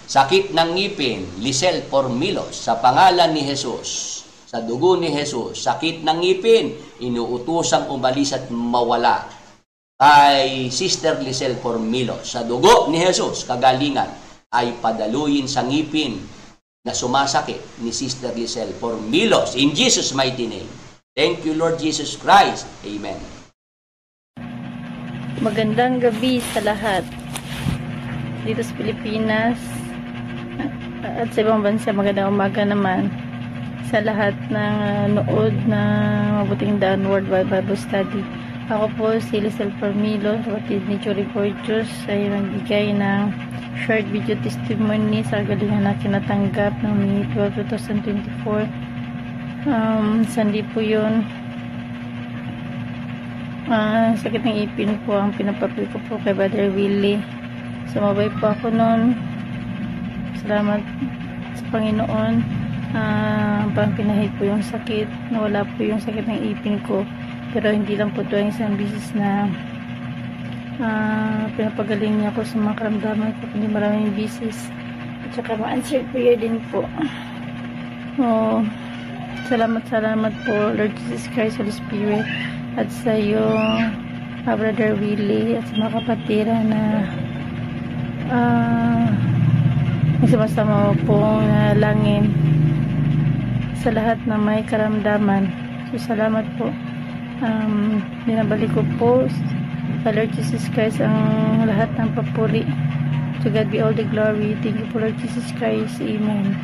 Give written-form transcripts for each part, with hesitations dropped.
Sakit ng ngipin, Lisel Formilos, sa pangalan ni Jesus, sa dugo ni Jesus, sakit ng ngipin, inuutosang umalis at mawala. Kay Sister Lisel Formilos, sa dugo ni Jesus, kagalingan, ay padaluyin sa ngipin na sumasakit ni Sister Lisel Formilos. In Jesus' mighty name. Thank you, Lord Jesus Christ. Amen. Magandang gabi sa lahat dito sa Pilipinas at sa ibang bansa. Magandang umaga naman sa lahat ng nood ng Mabuting Daan Worldwide Bible Study. Ako po si Lisel Formilos, kapatid ni Jory Borgios, ay nagbigay ng short video testimony sa kagalingan na kinatanggap ng May 12, 2024. Sandi po yun. Sakit ng ipin po ang pinapapil ko po kay Brother Willie. Sumabay po ako noon. Salamat sa Panginoon. Parang pinahid po yung sakit. Nawala po yung sakit ng ipin ko. Pero hindi lang po ito ang isang bisis na pinapagaling niya ako sa mga karamdaman ko. Hindi maraming bisis. At saka ma-answered prayer din po. Salamat po Lord Jesus Christ, Holy Spirit, at sa iyo Brother Willie, at sa mga kapatira na nagsama-sama po na langin sa lahat na may karamdaman. So salamat po. Binabalik ko po sa Lord Jesus Christ ang lahat ng papuri. To God be all the glory. Thank you for Lord Jesus Christ. Amen.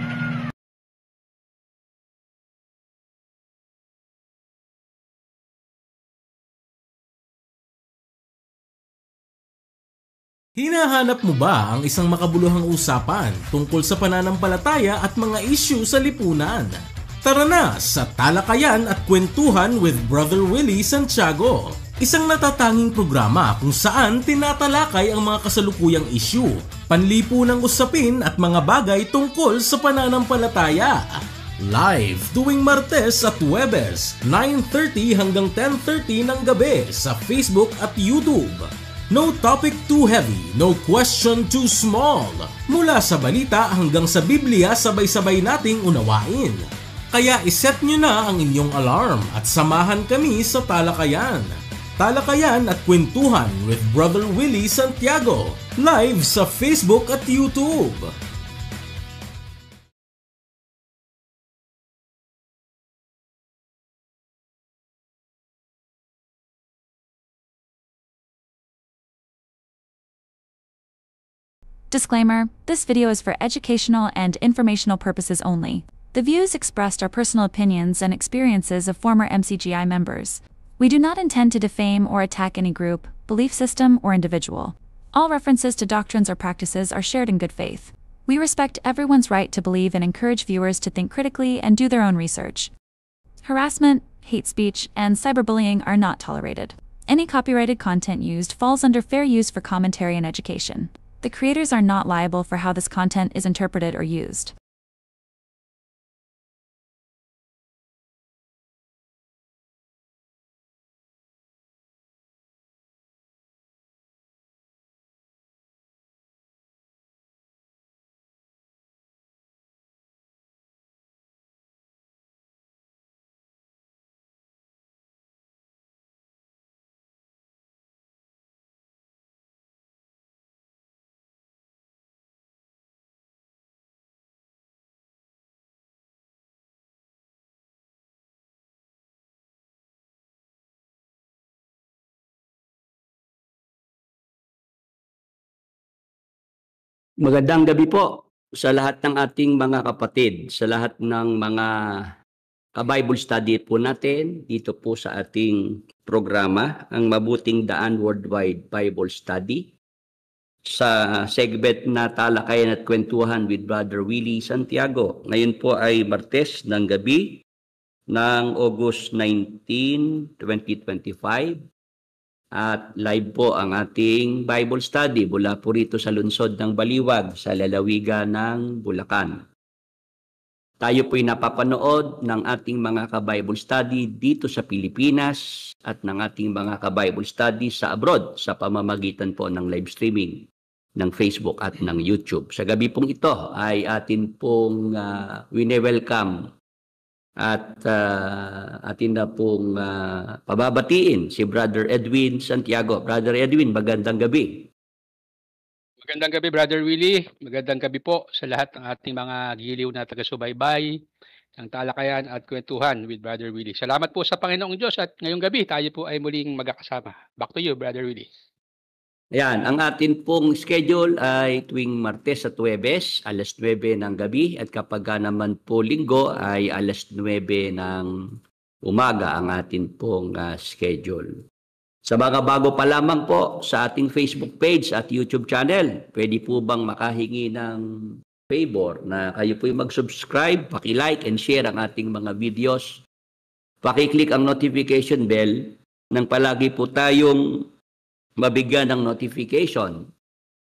Hinahanap mo ba ang isang makabuluhang usapan tungkol sa pananampalataya at mga issue sa lipunan? Tara na sa Talakayan at Kwentuhan with Brother Willie Santiago. Isang natatanging programa kung saan tinatalakay ang mga kasalukuyang issue, panlipunang usapin at mga bagay tungkol sa pananampalataya. Live tuwing Martes at Huwebes, 9:30 hanggang 10:30 ng gabi sa Facebook at YouTube. No topic too heavy, no question too small. Mula sa balita hanggang sa Biblia, sabay-sabay nating unawain. Kaya iset nyo na ang inyong alarm at samahan kami sa talakayan. Talakayan at Kwentuhan with Brother Willie Santiago, live sa Facebook at YouTube. Disclaimer, this video is for educational and informational purposes only. The views expressed are personal opinions and experiences of former MCGI members. We do not intend to defame or attack any group, belief system, or individual. All references to doctrines or practices are shared in good faith. We respect everyone's right to believe and encourage viewers to think critically and do their own research. Harassment, hate speech, and cyberbullying are not tolerated. Any copyrighted content used falls under fair use for commentary and education. The creators are not liable for how this content is interpreted or used. Magandang gabi po sa lahat ng ating mga kapatid, sa lahat ng mga ka-Bible study po natin dito po sa ating programa, ang Mabuting Daan Worldwide Bible Study. Sa segment na Talakayan at Kwentuhan with Brother Willie Santiago. Ngayon po ay Martes ng gabi ng August 19, 2025. At live po ang ating Bible study mula po rito sa lungsod ng Baliwag sa lalawigan ng Bulacan. Tayo po'y napapanood ng ating mga ka-Bible study dito sa Pilipinas at ng ating mga ka-Bible study sa abroad sa pamamagitan po ng live streaming ng Facebook at ng YouTube. Sa gabi pong ito ay atin pong wine-welcome at atin na pong pababatiin si Brother Edwin Santiago. Brother Edwin, magandang gabi. Magandang gabi, Brother Willie. Magandang gabi po sa lahat ng ating mga giliw na taga-subaybay ng Talakayan at Kwentuhan with Brother Willie. Salamat po sa Panginoong Diyos at ngayong gabi tayo po ay muling magkakasama. Back to you, Brother Willie. Ayan, ang atin pong schedule ay tuwing Martes at Huwebes, alas 9 ng gabi at kapag naman po Linggo ay alas 9 ng umaga ang atin pong schedule. Sa mga bago pa lamang po sa ating Facebook page at YouTube channel, pwede po bang makahingi ng favor na kayo po yung mag-subscribe, paki-like and share ang ating mga videos. Paki-click ang notification bell nang palagi po tayong mabigyan ng notification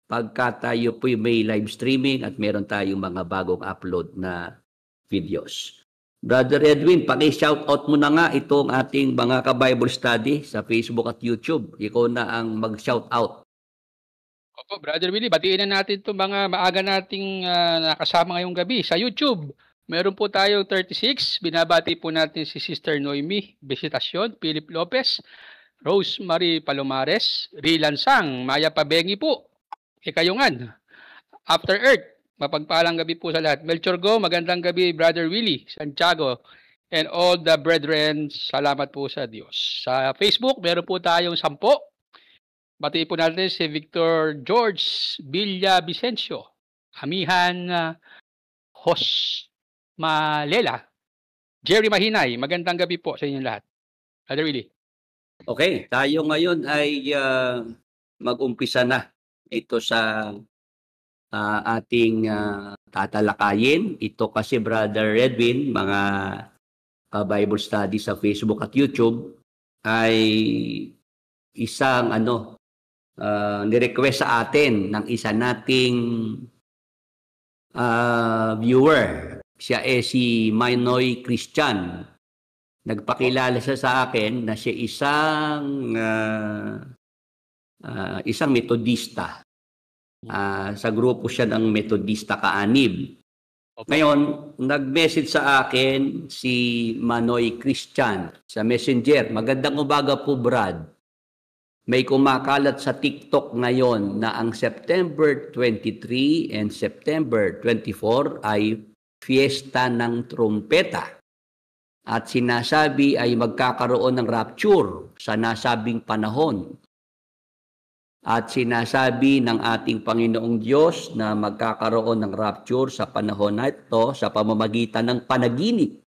pagka tayo po may live streaming at meron tayong mga bagong upload na videos. Brother Edwin, paki-shoutout mo na nga itong ating mga ka-Bible study sa Facebook at YouTube. Ikaw na ang mag-shoutout. Opo, Brother Willie, batiin na natin itong mga maaga nating nakasama ngayong gabi sa YouTube. Meron po tayo 36. Binabati po natin si Sister Noemi Visitasyon, Philip Lopez, Rosemary Palomares, Rilan Sang, Maya Pabengi po, Kayungan, After Earth, mapagpalang gabi po sa lahat. Melchor Go, magandang gabi, Brother Willie Santiago, and all the brethren, salamat po sa Diyos. Sa Facebook, meron po tayong 10. Batiin po natin si Victor George Villa Vicencio, Amihan Hos Malela, Jerry Mahinay, magandang gabi po sa inyong lahat. Brother Willie. Okay, tayo ngayon ay mag-umpisa na ito sa ating tatalakayin. Ito kasi, Brother Edwin, mga Bible study sa Facebook at YouTube ay isang ni-request sa atin ng isa nating viewer. Siya si Manoy Christian. Nagpakilala siya sa akin na siya isang metodista. Sa grupo siya ng Metodista Kaanib. Ngayon, nag-message sa akin si Manoy Christian sa Messenger. Magandang umaga po, Brad. May kumakalat sa TikTok ngayon na ang September 23 and September 24 ay fiesta ng trumpeta. At sinasabi ay magkakaroon ng rapture sa nasabing panahon. At sinasabi ng ating Panginoong Diyos na magkakaroon ng rapture sa panahon na ito sa pamamagitan ng panaginip.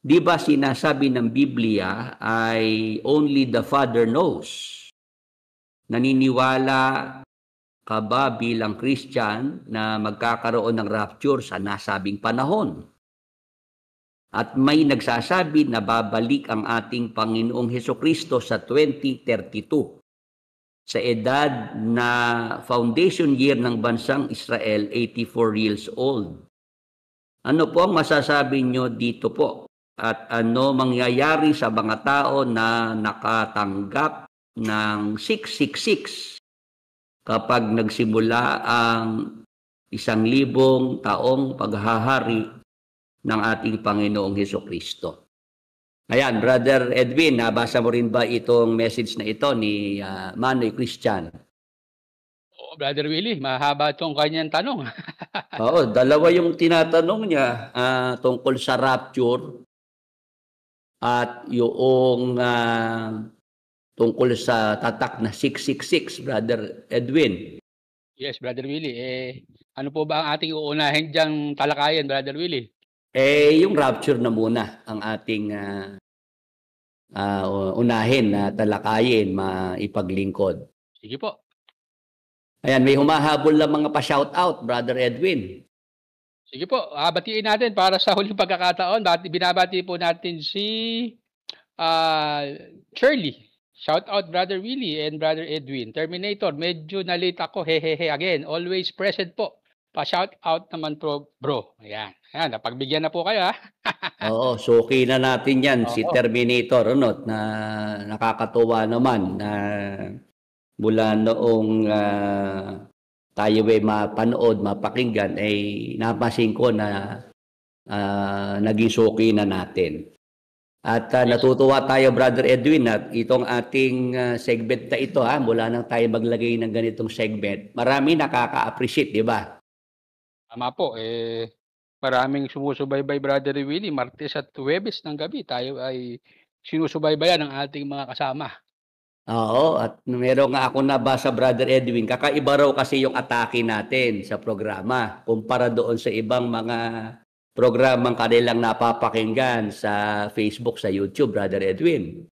Di ba sinasabi ng Biblia ay only the Father knows? Naniniwala ka ba bilang Christian na magkakaroon ng rapture sa nasabing panahon? At may nagsasabi na babalik ang ating Panginoong Hesukristo sa 2032 sa edad na foundation year ng bansang Israel, 84 years old. Ano po ang masasabi nyo dito po? At ano mangyayari sa mga tao na nakatanggap ng 666 kapag nagsimula ang 1,000 taong paghahari ng ating Panginoong Hesukristo? Ayan, Brother Edwin, nabasa mo rin ba itong message na ito ni Manoy Christian? Oo, Brother Willie, mahaba itong kanyang tanong. Oo, dalawa yung tinatanong niya tungkol sa rapture at yung tungkol sa tatak na 666, Brother Edwin. Yes, Brother Willie. Ano po ba ang ating uunahin diyang talakayan, Brother Willie? Yung rapture na muna ang ating unahin na talakayin, maipaglingkod. Sige po. Ayan, may humahabol na mga pa-shoutout, Brother Edwin. Sige po, batiin natin para sa huling pagkakataon. Binabati po natin si Shirley. Shout out Brother Willie and Brother Edwin. Terminator, medyo na-late ako. Hehehe again. Always present po. Pa-shout out naman bro. Ayan. Ayan, napagbigyan na po kayo ha. Oo, suki na natin yan. Si Terminator, na nakakatuwa naman na mula noong tayo ay mapanood, mapakinggan, ay napasin ko na naging suki na natin. At natutuwa tayo, Brother Edwin, at itong ating segment na ito, mula nang tayo maglagay ng ganitong segment, marami nakaka-appreciate, di ba? Tama po, maraming sumusubaybay, Brother Willie. Martes at Huwebes ng gabi, tayo ay sinusubaybayan ng ating mga kasama. Oo, at meron nga ako nabasa, Brother Edwin, kakaiba raw kasi yung atake natin sa programa kumpara doon sa ibang mga programang kanilang napapakinggan sa Facebook, sa YouTube, Brother Edwin.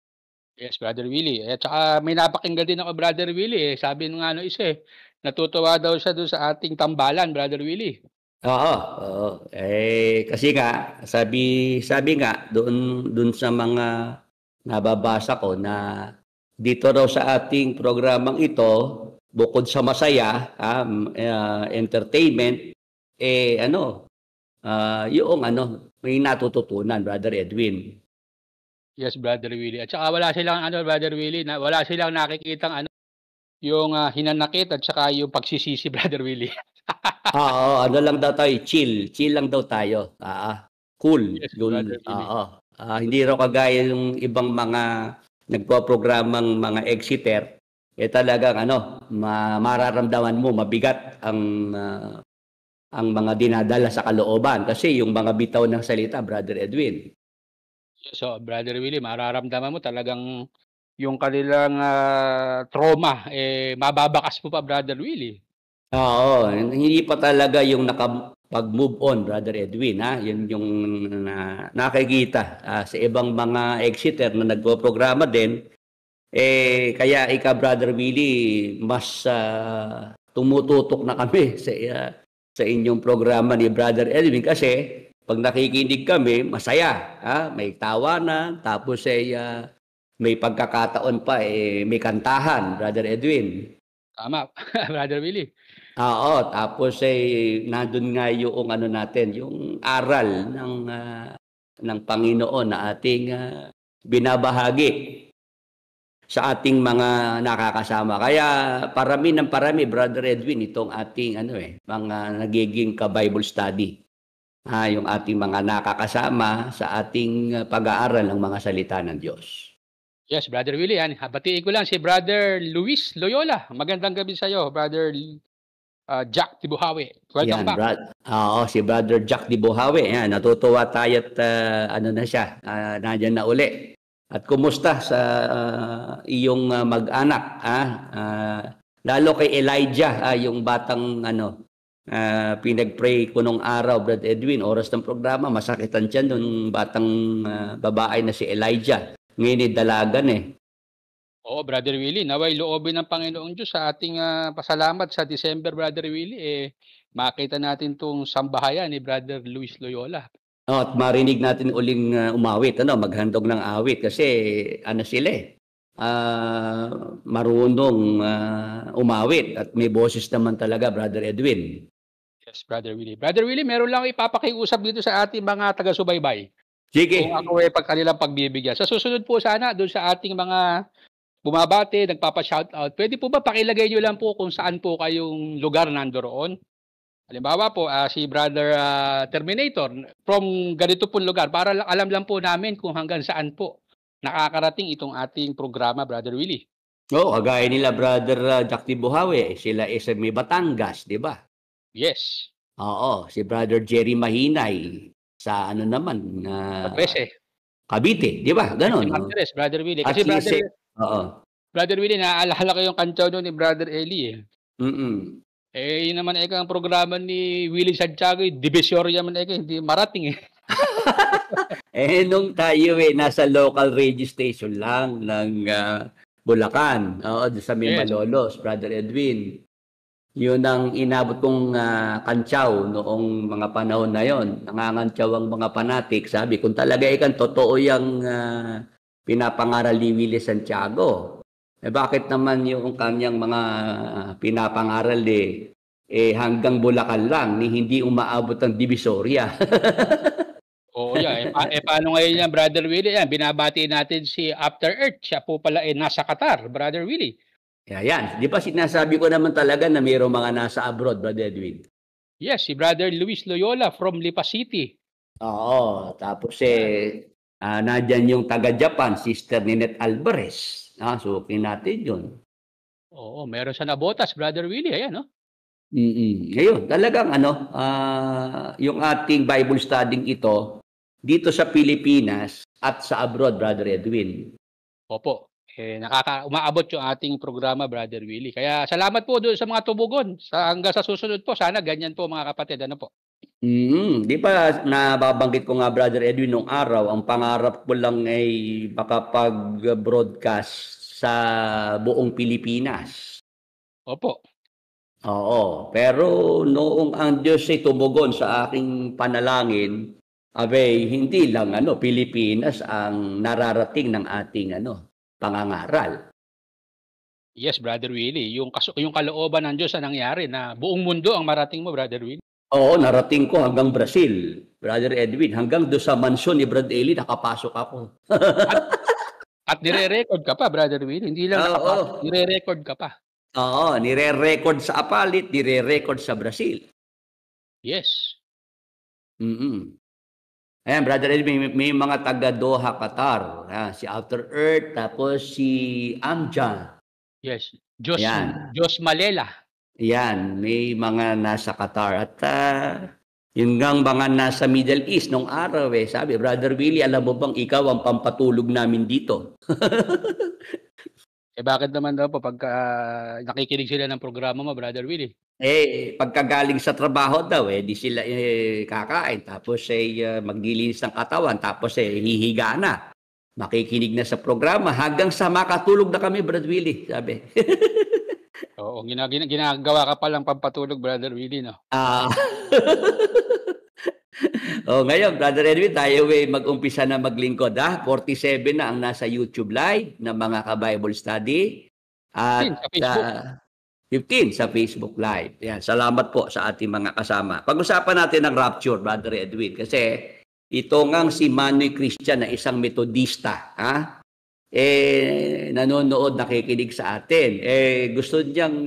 Yes, Brother Willie. At saka may napakinggan din ako, Brother Willie. Sabi ng natutuwa daw siya doon sa ating tambalan, Brother Willie. Oo. Kasi nga, sabi nga, doon sa mga nababasa ko na dito raw sa ating programang ito, bukod sa masaya, entertainment, may natututunan, Brother Edwin. Yes, Brother Willie. At saka wala silang Brother Willie, wala silang nakikitang yung hinanakit at saka yung pagsisisi, Brother Willie. Oo, lang daw tayo, chill lang daw tayo. Cool. Yes, Brother Willie. Hindi raw kagaya yung ibang mga nagpo-programang mga exiter, talagang mararamdaman mo mabigat ang mga dinadala sa kalooban kasi yung mga bitaw ng salita, Brother Edwin. So, Brother Willie, mararamdaman mo talagang yung kanilang trauma, mababakas mo pa, Brother Willie. Oo, hindi pa talaga yung nakapag-move on, Brother Edwin. Yun yung nakikita sa ibang mga exiter na nagpo-programa din. Kaya Brother Willie, mas tumututok na kami sa inyong programa ni Brother Edwin kasi pag nakikinig kami, masaya. May tawanan, tapos may pagkakataon pa, may kantahan, Brother Edwin. Tama, Brother Willie. Oo, tapos nandun nga yung ano natin, yung aral ng Panginoon na ating binabahagi sa ating mga nakakasama. Kaya parami ng parami, Brother Edwin, itong ating mga nagiging ka-Bible study. Yung ating mga nakakasama sa ating pag-aaral ng mga salita ng Diyos. Yes, Brother Willie. Batiin ko lang si Brother Luis Loyola. Magandang gabi sa iyo, Brother Jack Dibuhawe. Welcome back. Si Brother Jack Dibuhawe. Yan, natutuwa tayo at na siya, nandiyan na uli. At kumusta sa iyong mag-anak? Lalo kay Elijah, yung batang pinag-pray ko nung araw, Brother Edwin, oras ng programa, masakitan siya nung batang babae na si Elijah. Ngayon dalagan Oo, Brother Willie, naway loobin ng Panginoong Diyos sa ating pasalamat sa December, Brother Willie, makita natin tong sambahayan ni Brother Luis Loyola. At marinig natin uling umawit, maghandog ng awit kasi sila marunong umawit at may boses naman talaga, Brother Edwin. Yes, Brother Willie. Brother Willie, meron lang ipapakiusap dito sa ating mga taga-subaybay. Sige. Kung ako pagkanilang pagbibigyan. Sa susunod po sana, doon sa ating mga bumabati, nagpapa-shoutout, pwede po ba pakilagay nyo lang po kung saan po kayong lugar nandoroon? Halimbawa po, si Brother Terminator, from ganito pong lugar, para alam lang po namin kung hanggang saan po nakakarating itong ating programa, Brother Willie. Oo, kagaya nila, Brother Jack Dibuhawe, sila sa may Batangas, di ba? Yes. Oo, si Brother Jerry Mahinay, sa naman, Cavite, di ba? Ganon. Martires, Brother Willie. Kasi Brother Willie, naaalala ko yung kantyaw ni Brother Eli yun naman ang programa ni Willie Santiago, Divisoria man hindi marating nung tayo nasa local radio station lang ng Bulacan, sa Malolos, Brother Edwin. Yun ang inabot kong kantyaw noong mga panahon na yon. Nangangantyaw ang mga panatik. Sabi, kung talaga totoo yung pinapangaral ni Willie Santiago, bakit naman yung kanyang mga pinapangaral hanggang Bulacan lang, hindi umaabot ng Divisoria? Oo, paano ngayon yan, Brother Willie? Binabati natin si After Earth. Siya po pala nasa Qatar, Brother Willie. Yan. Di ba sinasabi ko naman talaga na mayroong mga nasa abroad, Brother Edwin? Yes, si Brother Luis Loyola from Lipa City. Oo, tapos nandyan yung taga-Japan, Sister Ninette Alvarez. Sukin natin yun. Oo, meron siya na botas, Brother Willie. Ayan, no? Ngayon, talagang yung ating Bible studying ito, dito sa Pilipinas at sa abroad, Brother Edwin. Opo. Umaabot yung ating programa, Brother Willie. Kaya salamat po doon sa mga tumugon. Hanggang sa susunod po, sana ganyan po mga kapatid. Ano po? Di ba nababanggit ko nga, Brother Edwin, nung araw, ang pangarap ko lang ay makapag-broadcast sa buong Pilipinas. Opo. Oo, pero noong ang Diyos ay tumugon sa aking panalangin, hindi lang Pilipinas ang nararating ng ating pangangaral. Yes, Brother Willie. Yung kalooban ng Diyos na nangyari na buong mundo ang marating mo, Brother Willie. Oo, narating ko hanggang Brazil, Brother Edwin. Hanggang doon sa mansyon ni Brad Eli, nakapasok ako. At nire-record ka pa, Brother Willie. Hindi lang nakapasok, nire-record ka pa. Oo, nire-record sa Apalit, nire-record sa Brazil. Yes. Ayan, Brother Edwin, may mga taga Doha, Qatar. Si Outer Earth, tapos si Amjan. Yes. Diyos Malela. Yan, may mga nasa Qatar. At yung mga nasa Middle East nung araw, sabi, Brother Willie, alam mo bang ikaw ang pampatulog namin dito? Bakit naman daw po pagka nakikinig sila ng programa mo, Brother Willie? Pagkagaling sa trabaho daw, di sila kakain. Tapos maglilinis ng katawan. Tapos hihiga na. Makikinig na sa programa. Hanggang sa makatulog na kami, Brother Willie, sabi. Oo, ginagawa ka palang pampatulog, Brother Willie, no? Ngayon, Brother Edwin, tayo ay mag-umpisa na maglingkod. 47 na ang nasa YouTube Live ng mga ka-Bible Study. 15 At sa Facebook. 15 sa Facebook Live. Yan, salamat po sa ating mga kasama. Pag-usapan natin ang rapture, Brother Edwin, kasi ito ngang si Manoy Christian na isang metodista, nanonood, nakikinig sa atin. Gusto niyang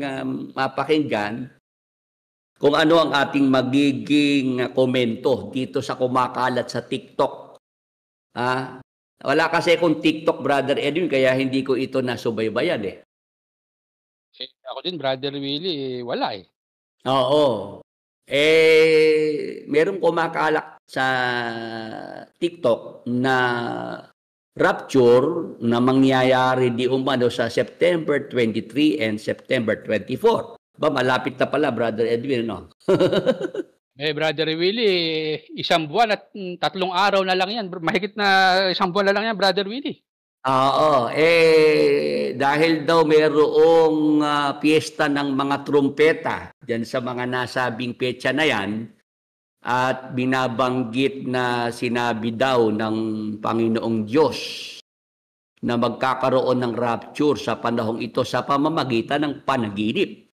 mapakinggan kung ano ang ating magiging komento dito sa kumakalat sa TikTok. Wala kasi kung TikTok, Brother Edwin, kaya hindi ko ito nasubaybayan Ako din, Brother Willie, wala Oo. Merong kumakalak sa TikTok na rapture na mangyayari di umano sa September 23 and September 24. Malapit na pala, Brother Edwin, no? Brother Willie, 1 buwan at 3 araw na lang yan. Mahigit na 1 buwan na lang yan, Brother Willie. Oo. Dahil daw mayroong piyesta ng mga trumpeta dyan sa mga nasabing petsa na yan, at binabanggit na sinabi daw ng Panginoong Diyos na magkakaroon ng rapture sa panahong ito sa pamamagitan ng panaginip.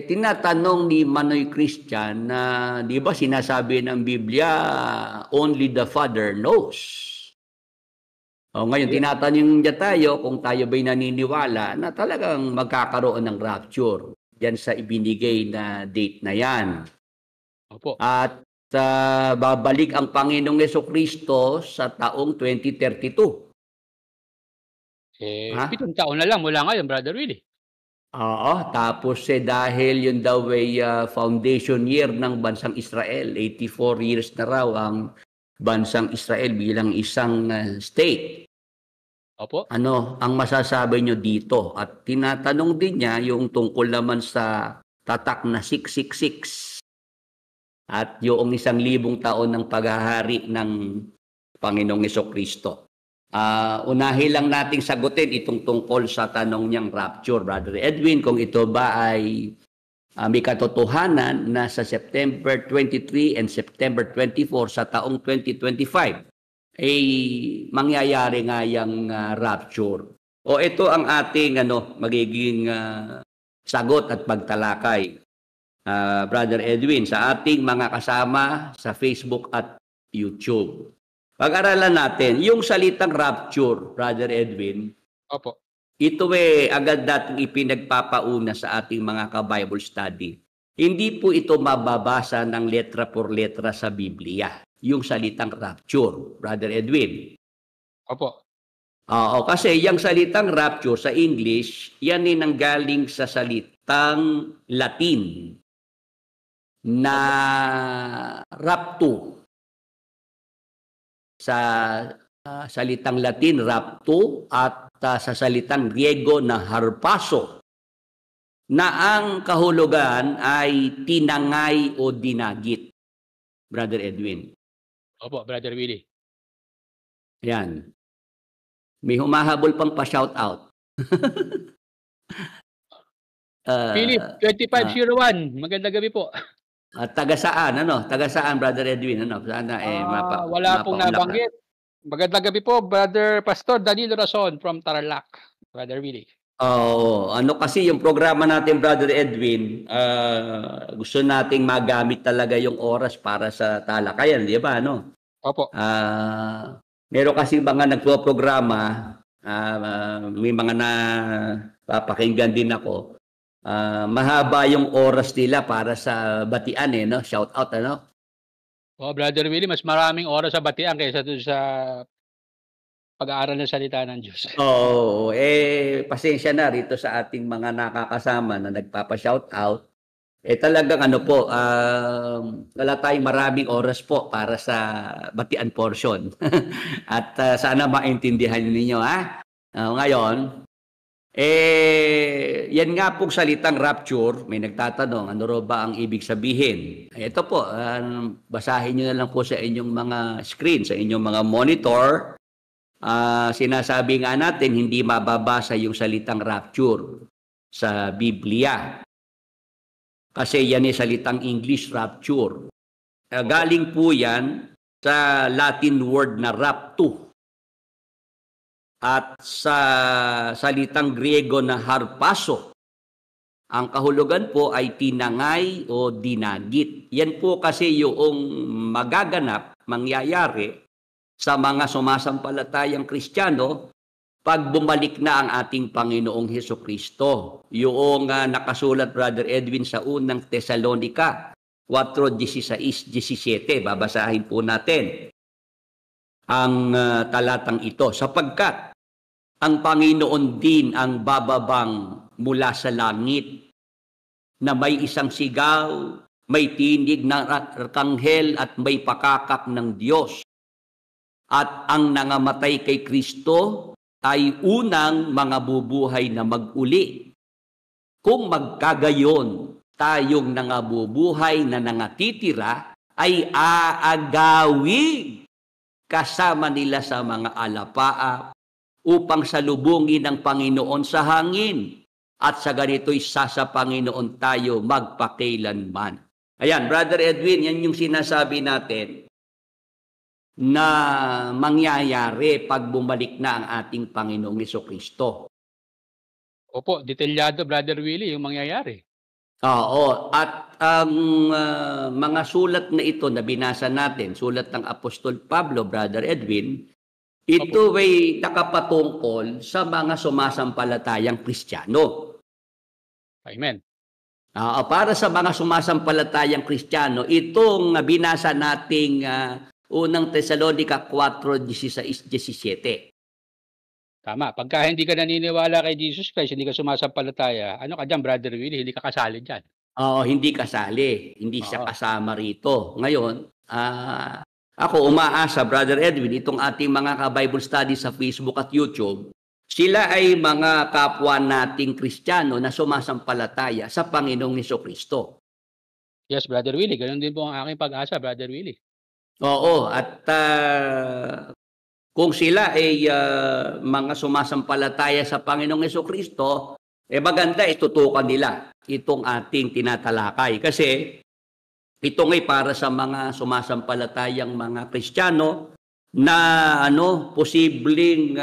Tinatanong ni Manoy Christian na, di ba sinasabi ng Biblia, only the Father knows. Ngayon, tinatanong niya tayo kung tayo ba'y naniniwala na talagang magkakaroon ng rapture yan sa ibinigay na date na yan. Opo. At babalik ang Panginoong Jesucristo sa taong 2032. 7 taon na lang mula ngayon, Brother Willie. Oo, tapos dahil yun daw ay foundation year ng bansang Israel, 84 years na raw ang bansang Israel bilang isang state. Opo. Ano ang masasabi nyo dito? At tinatanong din niya yung tungkol naman sa tatak na 666 at yung 1,000 taon ng paghahari ng Panginoong Jesucristo. Unahin lang nating sagutin itong tungkol sa tanong niyang rapture, Brother Edwin, kung ito ba ay may katotohanan na sa September 23 and September 24 sa taong 2025 ay mangyayari nga yung rapture. Ito ang ating magiging sagot at pagtalakay, Brother Edwin, sa ating mga kasama sa Facebook at YouTube. Pag-aralan natin, yung salitang rapture, Brother Edwin, Opo. ito agad dating ipinagpapauna sa ating mga ka-Bible study. Hindi po ito mababasa ng letra por letra sa Biblia, yung salitang rapture, Brother Edwin. Opo. Kasi yung salitang rapture sa English, yan ay nanggaling sa salitang Latin na raptu. Sa salitang Latin, raptu, at sa salitang Griego na harpaso, na ang kahulugan ay tinangay o dinagit, Brother Edwin. Opo, Brother Willie. Yan. May humahabol pang pa-shout out. Philip, 2501. Magandang gabi po. Taga saan, Taga saan, Brother Edwin, Sana wala pong nabanggit. Magandang gabi po, Brother Pastor Danilo Rason from Tarlac, Brother Willie. Kasi yung programa natin, Brother Edwin, gusto nating magamit talaga yung oras para sa talakayan, di ba, Opo. Meron kasi mga nagpo-programa, may mga napapakinggan din ako. Mahaba yung oras nila para sa batian shout out Brother Willie, mas maraming oras sa batian kaysa doon sa pag-aaral ng salita ng Diyos. Pasensya na rito sa ating mga nakakasama na nagpapa-shout out. Talagang wala tayong maraming oras po para sa batian portion. At sana maintindihan ninyo, ngayon, yan nga pong salitang rapture, may nagtatanong, ano raw ba ang ibig sabihin? Ito po, basahin nyo na lang po sa inyong mga screen, sa inyong mga monitor. Sinasabi nga natin, hindi mababasa yung salitang rapture sa Biblia. Kasi yan ay salitang English rapture. Galing po yan sa Latin word na raptu at sa salitang Griego na harpaso. Ang kahulugan po ay tinangay o dinagit. Yan po kasi yung magaganap, mangyayari sa mga sumasampalatayang Kristiyano pag bumalik na ang ating Panginoong Hesukristo. Yung nakasulat, Brother Edwin, sa unang Tesalonica 4:16-17. Babasahin po natin ang talatang ito. Sapagkat ang Panginoon din ang bababang mula sa langit na may isang sigaw, may tinig ng arkanghel at may pakakak ng Diyos. At ang nangamatay kay Kristo ay unang mga bubuhay na mag-uli. Kung magkagayon, tayong nangabubuhay na nangatitira ay aagawig kasama nila sa mga alapaap upang salubungin ang Panginoon sa hangin. At sa ganito'y sa Panginoon tayo magpakailanman. Ayan, Brother Edwin, yan yung sinasabi natin na mangyayari pag bumalik na ang ating Panginoong Hesukristo. Opo, detalyado, Brother Willie, yung mangyayari. Oo, at ang mga sulat na ito na binasa natin, sulat ng Apostol Pablo, Brother Edwin, ito ay nakapatungkol sa mga sumasampalatayang Kristiyano. Amen. Para sa mga sumasampalatayang Kristiyano, itong binasa nating unang Tesalonica 4:16-17. Tama. Pagka hindi ka naniniwala kay Jesus Christ, hindi ka sumasampalataya, ano ka dyan, Brother Willie? Hindi ka kasali dyan. Oo, hindi kasali. Hindi siya kasama rito. Ngayon, ako umaasa, Brother Edwin, itong ating mga ka-Bible study sa Facebook at YouTube, sila ay mga kapwa nating Kristiyano na sumasampalataya sa Panginoong Hesukristo. Yes, Brother Willie. Ganun din po ang aking pag-asa, Brother Willie. Oo, at kung sila ay mga sumasampalataya sa Panginoong Hesukristo, maganda itutukan nila itong ating tinatalakay. Kasi ito ngay para sa mga sumasampalatayang mga Kristiyano na posibleng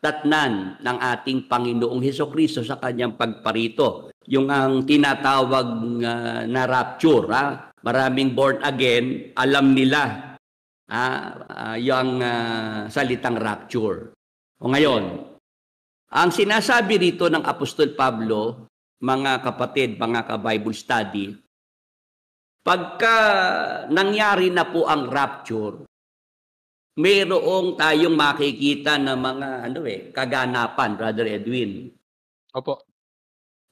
datnan ng ating Panginoong Hesukristo sa kanyang pagparito. Yung ang tinatawag na rapture. Maraming born again, alam nila yung salitang rapture. O ngayon, ang sinasabi rito ng Apostol Pablo, mga kapatid, mga ka-Bible study, pagka nangyari na po ang rapture, mayroong tayong makikita na mga kaganapan, Brother Edwin. Opo.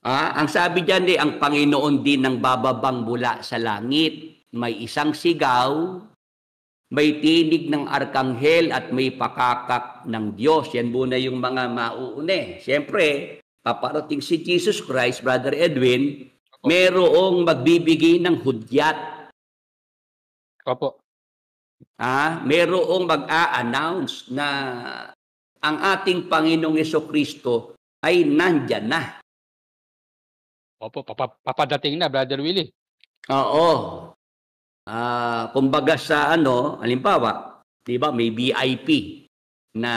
Ang sabi diyan ang Panginoon din ang bababang mula sa langit. May isang sigaw, may tinig ng arkanghel at may pakakak ng Diyos. Yan muna yung mga mauune. Siyempre, paparating si Jesus Christ, Brother Edwin, mayroong magbibigay ng hudyat. Opo. Mayroong mag-a-announce na ang ating Panginoong Hesukristo ay nandyan na. Opo, papadating na, Brother Willie. Oo. Kumbaga sa halimbawa, 'di ba, may VIP na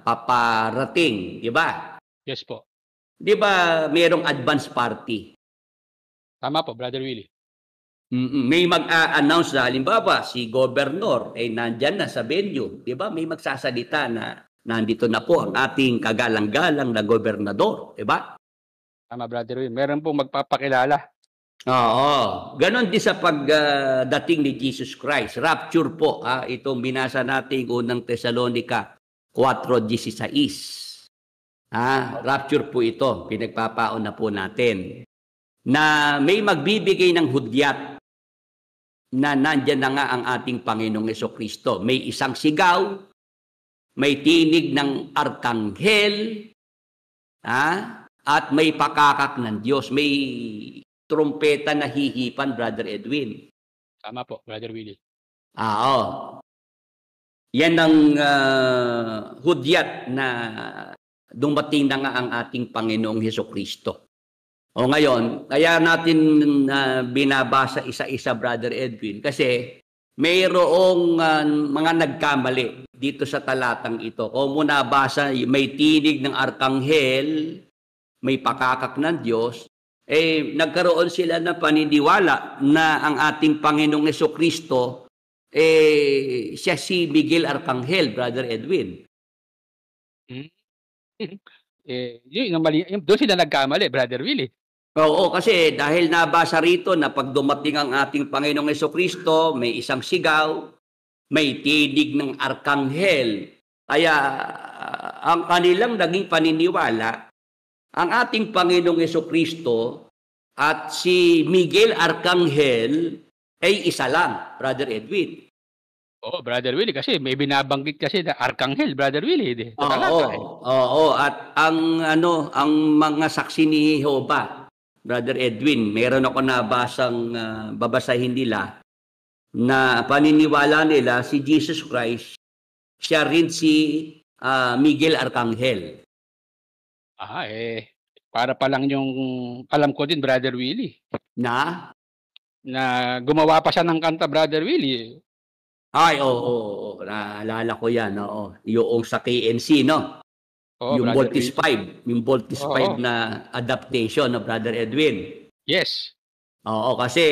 paparating, 'di ba? Yes po. 'Di ba, mayroong advance party? Tama po, Brother Willie. May mag-a-announce na halimbawa si Governor ay nandyan na sa venue, 'di ba? May magsasalita na nandito na po ang ating kagalang-galang na gobernador, 'di ba? Tama, Brother Willie. Meron pong magpapakilala. Oo. Ganon din sa pagdating ni Jesus Christ. Rapture po. Itong binasa natin unang Tesalonica 4:16. Rapture po ito. Pinagpapaon na po natin. Na may magbibigay ng hudyat na nandyan na nga ang ating Panginoong Hesukristo. May isang sigaw, may tinig ng arkanghel, at may pakakak ng Diyos. May trumpeta na hihipan, Brother Edwin. Tama po, Brother Willie. Oo. Yan ang hudyat na dumating na nga ang ating Panginoong Hesukristo. O ngayon, kaya natin binabasa isa-isa, Brother Edwin, kasi mayroong mga nagkamali dito sa talatang ito. Kung mo nabasa, may tinig ng arkanghel, may pakakak ng Diyos, nagkaroon sila ng paniniwala na ang ating Panginoong Jesucristo, siya si Miguel Arkanghel, Brother Edwin. Doon sila nagkamali, Brother Willie. Oo, kasi dahil nabasa rito na pag dumating ang ating Panginoong Jesucristo, may isang sigaw, may tinig ng arkanghel. Kaya ang kanilang naging paniniwala, ang ating Panginoong Jesucristo at si Miguel Arkanghel ay isa lang, Brother Edwin. Oo, Brother Willie, kasi may binabanggit kasi na arkanghel, Brother Willie. Oo, at ang mga saksi ni Jehovah, Brother Edwin, meron ako nabasang babasahin nila na paniniwala nila si Jesus Christ, siya rin si Miguel Arkanghel. Para pa lang yung alam ko din, Brother Willie. Na gumawa pa siya ng kanta, Brother Willie. Ay, oo. Naalala ko yan, oo. Yung sa KNC, no? Yung Voltis 5. Yung Voltis 5 na adaptation, no, Brother Edwin. Yes. Oo, kasi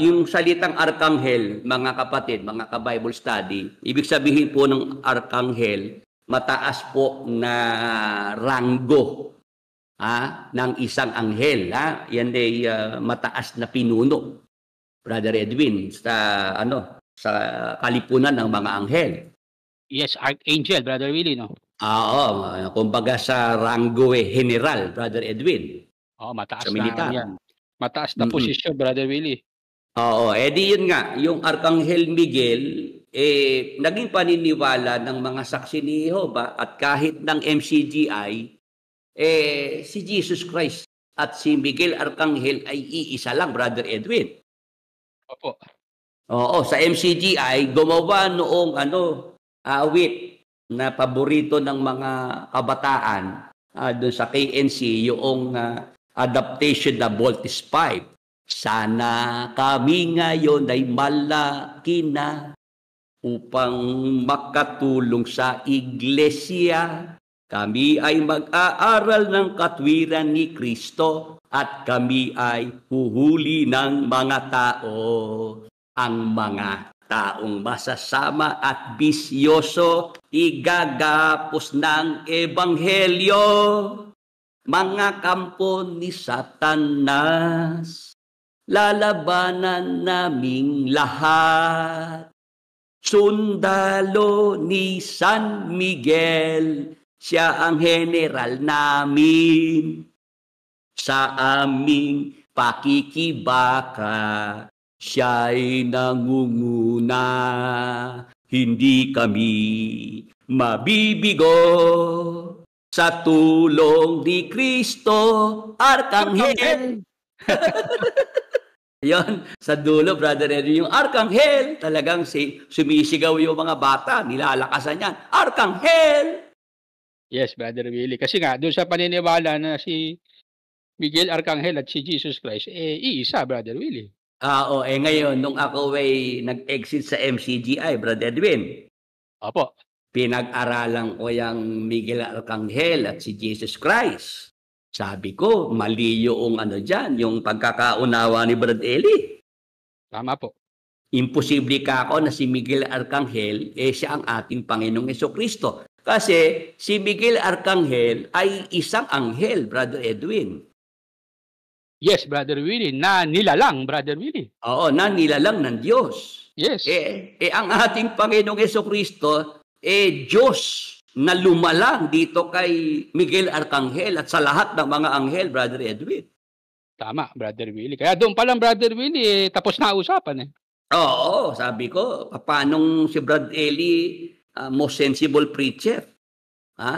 yung salitang arkanghel, mga kapatid, mga ka-Bible study, ibig sabihin po ng arkanghel, mataas po na ranggo ng isang anghel. Yan ay mataas na pinuno, Brother Edwin, sa kalipunan ng mga anghel. Yes, archangel, Brother Willie, no? Oo, kumbaga sa ranggo general, Brother Edwin. Oo, mataas sa militar. Mataas na posisyon, Brother Willie. Oo, di yun nga, yung Arkanghel Miguel, naging paniniwala ng mga saksi ni Jehovah at kahit ng MCGI, si Jesus Christ at si Miguel Arkanghel ay iisa lang, Brother Edwin. Opo. Oo, sa MCGI, gumawa noong awit na paborito ng mga kabataan doon sa KNC, yung adaptation na Voltis 5. Sana kami ngayon ay malaki na upang makatulong sa iglesia. Kami ay mag-aaral ng katwiran ni Kristo at kami ay huhuli ng mga tao. Ang mga taong masasama at bisyoso, igagapos ng ebanghelyo. Mga kampo ni Satanas, lalabanan naming lahat. Sundalo ni San Miguel, siya ang general namin. Sa aming pakikibaka, siya'y nangunguna, hindi kami mabibigo. Sa tulong ni Kristo, Arkanghel. Yon, sa dulo, Brother Edwin, yung Arkanghel, talagang sumisigaw yung mga bata, nilalakasan yan, Arkanghel! Yes, Brother Willie. Kasi nga, doon sa paniniwala na si Miguel Arkanghel at si Jesus Christ, iisa, Brother Willie. Ngayon, nung ako ay nag-exit sa MCGI, Brother Edwin. Opo. Pinag-aralan ko yung Miguel Arkanghel at si Jesus Christ. Sabi ko, mali yung yung pagkakaunawa ni Brad Eli. Tama po. Imposible ka ako na si Miguel Arkanghel, siya ang ating Panginoong Jesucristo. Kasi si Miguel Arkanghel ay isang anghel, Brother Edwin. Yes, Brother Willie. Na nilalang, Brother Willie. Oo, na nilalang ng Diyos. Yes. Ang ating Panginoong Jesucristo, Diyos na lumalang dito kay Miguel Arkanghel at sa lahat ng mga anghel, Brother Edwin. Tama, Brother Willie. Kaya doon pa lang, Brother Willie, tapos na usapan. Oo, sabi ko, paanong si Brad Eli, most sensible preacher?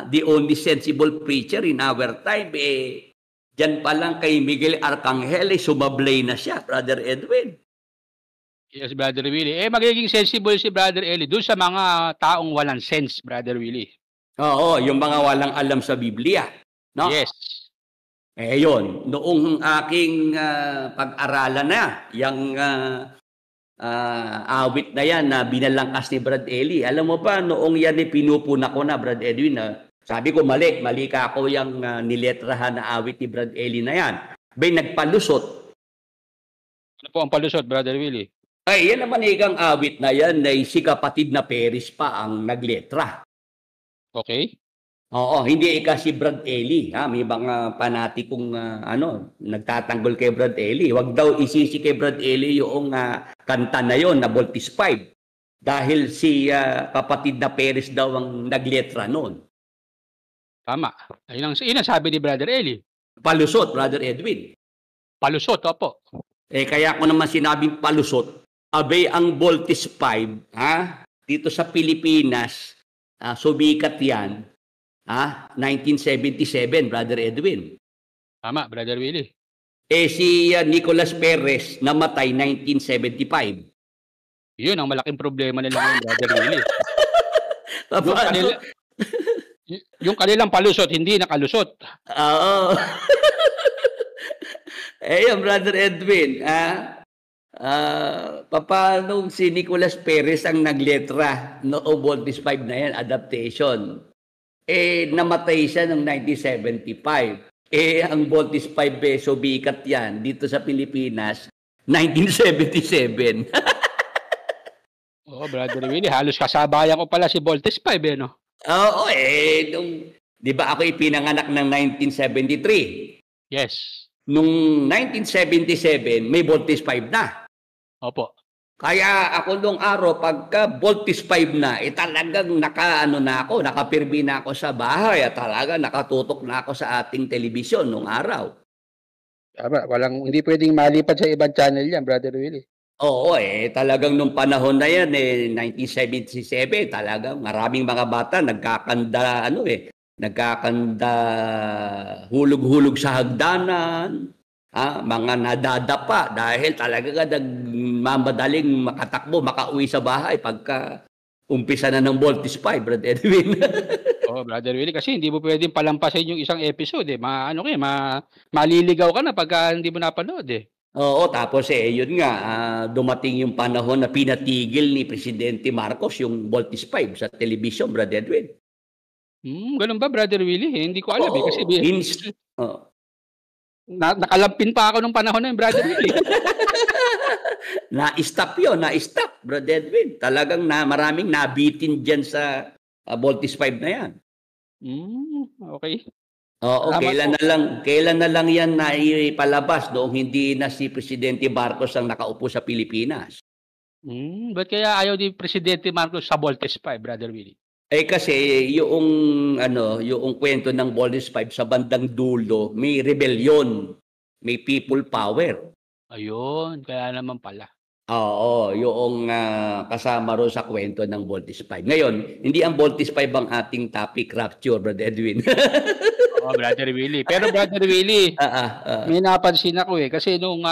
The only sensible preacher in our time, dyan pa lang kay Miguel Arkanghel, sumablay na siya, Brother Edwin. Yes, Brother Willie. Magiging sensible si Brother Eli doon sa mga taong walang sense, Brother Willie. Oo, yung mga walang alam sa Biblia. No? Yes. Yun, noong aking pag-aralan na, yung awit na yan na binalangkas ni Brad Eli. Alam mo ba, noong yan pinupuna ko na, Brad Edwin, sabi ko, mali ka ako yung niletrahan na awit ni Brad Eli na yan. Bay, nagpalusot. Ano po ang palusot, Brother Willie? Ay, yan naman ikang awit na yan, ay si kapatid na Peris pa ang nagletra. Okay. Oo, hindi si Brad Eli. May mga panatikong nagtatanggol kay Brad Eli. Huwag daw isisi kay Brad Eli yung kanta na yon na Voltis 5. Dahil si kapatid na Perez daw ang nagletra noon. Tama. Yun ang sabi ni Brother Eli. Palusot, Brother Edwin. Palusot, opo. Kaya ko naman sinabing palusot. Abay, ang Voltis 5, dito sa Pilipinas, sumikat yan. 1977, Brother Edwin. Tama, Brother Willie. Si Nicolas Perez namatay 1975. Yun ang malaking problema nila ngayon, Brother Willie. Yung kanilang palusot, hindi nakalusot. Oo. Yung Brother Edwin, paano si Nicolas Perez ang nagletra noong Voltis 5 na yan, adaptation? Namatay siya noong 1975. Ang Voltis 5 sumikat yan dito sa Pilipinas, 1977. Oo, Brother Willie, halos kasabayan ko pala si Voltis 5, no? Oo, di ba ako ipinanganak ng 1973? Yes. Nung 1977, may Voltis 5 na. Opo. Kaya ako nung araw, pagka Voltis 5 na, talagang nakapirmi na ako sa bahay at talaga nakatutok na ako sa ating telebisyon nung araw. Tama, hindi pwedeng malipad sa ibang channel yan, Brother Willie. Oo, talagang nung panahon na yan, 1977, talagang maraming mga bata nagkakanda, hulog-hulog sa hagdanan. Mga nadadapa dahil talaga nagmamadaling makatakbo, makauwi sa bahay pagka umpisa na ng Voltis 5, Brad Edwin. Oo, Brother Willie, kasi hindi mo pwedeng palampasin yung isang episode. Maliligaw ka na pagka hindi mo napanood. Oo, tapos yun nga, dumating yung panahon na pinatigil ni Presidente Marcos yung Voltis 5 sa television, Brad Edwin. Ganun ba, Brother Willie? Hindi ko alam. Kasi nakalampin pa ako nung panahon na yun, Brother Willie. Na-stop yun, Brad Edwin. Talagang maraming nabitin dyan sa Voltis 5 na yan. Okay. Oo, kailan na lang yan na ipalabas noong hindi na si Presidente Marcos ang nakaupo sa Pilipinas. Ba't kaya ayaw ni Presidente Marcos sa Voltis 5, Brother Willie? Kasi yung kwento ng Voltis 5 sa bandang dulo, may rebellion, may people power. Ayun, kaya naman pala. Oo, yung kasama ro sa kwento ng Voltis 5. Ngayon, hindi ang Voltis 5 ang ating topic, rapture, Brother Edwin. Oo, Brother Willie. Pero Brother Willie, may napansin ako kasi nung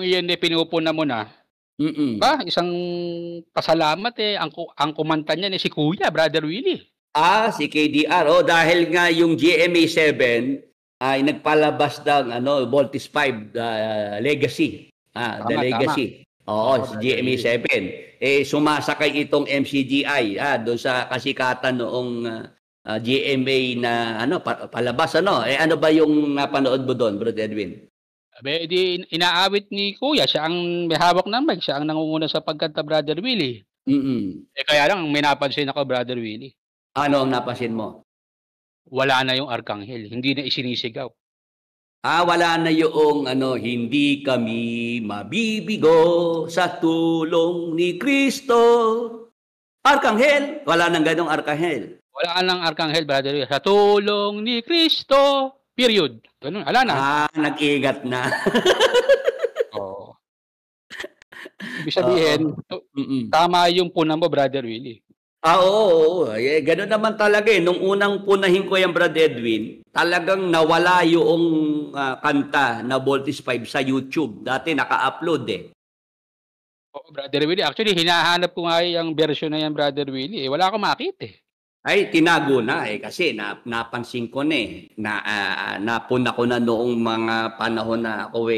iyan pinupuna mo na, isang pasalamat ang kumanta niya si Kuya, Brother Willie. Si KDR. Dahil nga yung GMA 7 ay nagpalabas ng Voltis 5 Legacy. The Legacy. Si GMA 7. Sumasakay itong MCGI doon sa kasikatan noong GMA na palabas. Ano ba yung napanood mo doon, Bro Edwin? Inaawit ni Kuya, siya ang may hawak ng mic, siya ang nangunguna sa pagkanta, Brother Willie. Kaya lang, may napansin ako, Brother Willie. Ano ang napansin mo? Wala na yung Arkanghel, hindi na isinisigaw. Wala na yung hindi kami mabibigo sa tulong ni Kristo. Arkanghel, wala nang ganong Arkanghel. Wala nang Arkanghel, Brother Willie. Sa tulong ni Kristo. Period. Ganun, ala na. Nag-igat na. Oo. Ibig sabihin, tama yung puna mo, Brother Willie. Oo. Ganun naman talaga Nung unang punahin ko yung Brad Edwin, talagang nawala yung kanta na Voltis 5 sa YouTube. Dati naka-upload Oo, Brother Willie. Actually, hinahanap ko nga yung version na yan, Brother Willie. Wala akong makita Ay, tinago na kasi napansin ko na napuna ko na noong mga panahon na ako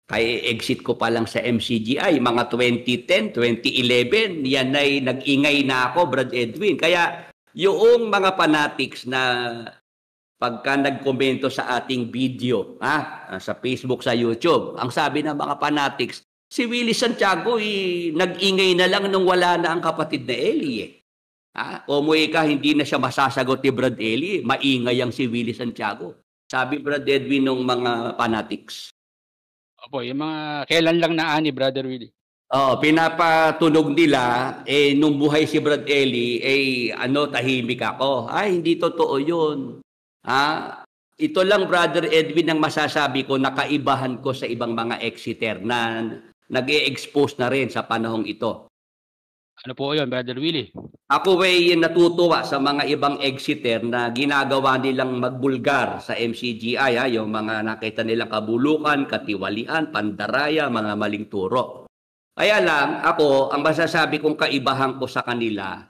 kay exit ko pa lang sa MCGI, mga 2010, 2011, yan ay nag-ingay na ako, Brad Edwin. Kaya yung mga fanatics na pagka nagkomento sa ating video, sa Facebook, sa YouTube, ang sabi ng mga fanatics, si Willie Santiago nag-ingay na lang nung wala na ang kapatid na Eli Umuwi ka, hindi na siya masasagot ni Brad Eli. Maingay ang si Willie Santiago. Sabi Brad Edwin ng mga fanatics. Opo, yung mga kailan lang ni Brother Willie. Pinapatunog nila, nung buhay si Brad Eli, tahimik ako. Ay, hindi totoo yun. Ito lang, Brother Edwin, ang masasabi ko na kaibahan ko sa ibang mga exiter na nag-e-expose na rin sa panahong ito. Ano po yun, Brother Willie? Ako natutuwa sa mga ibang exiter na ginagawa nilang magbulgar sa MCGI, yung mga nakita nilang kabulukan, katiwalian, pandaraya, mga maling turo. Kaya lang, ako, ang masasabi kong kaibahan ko sa kanila,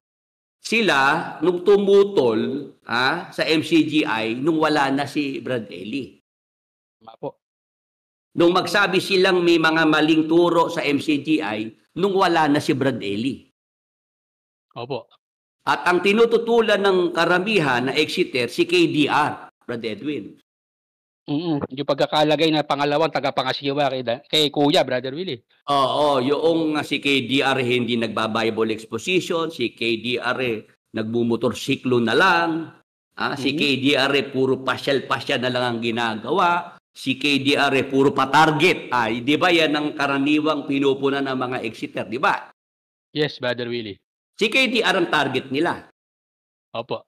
sila, nung tumutol sa MCGI, nung wala na si Brad Eli. Tama po. Nung magsabi silang may mga maling turo sa MCGI, nung wala na si Brad Eli. Opo. At ang tinututulan ng karamihan na exiter, si KDR, Brad Edwin. Yung pagkakalagay na pangalawang tagapangasiwa kay Kuya, Brother Willie. Oo, yung si KDR hindi nagba-Bible exposition, si KDR nagbumotorsiklo na lang, si KDR puro pasyal-pasyal na lang ang ginagawa, si KDR puro pa-target. Di ba yan ang karaniwang pinupunan ng mga exiter, di ba? Yes, Brother Willie. Si KDR ang target nila. Opo.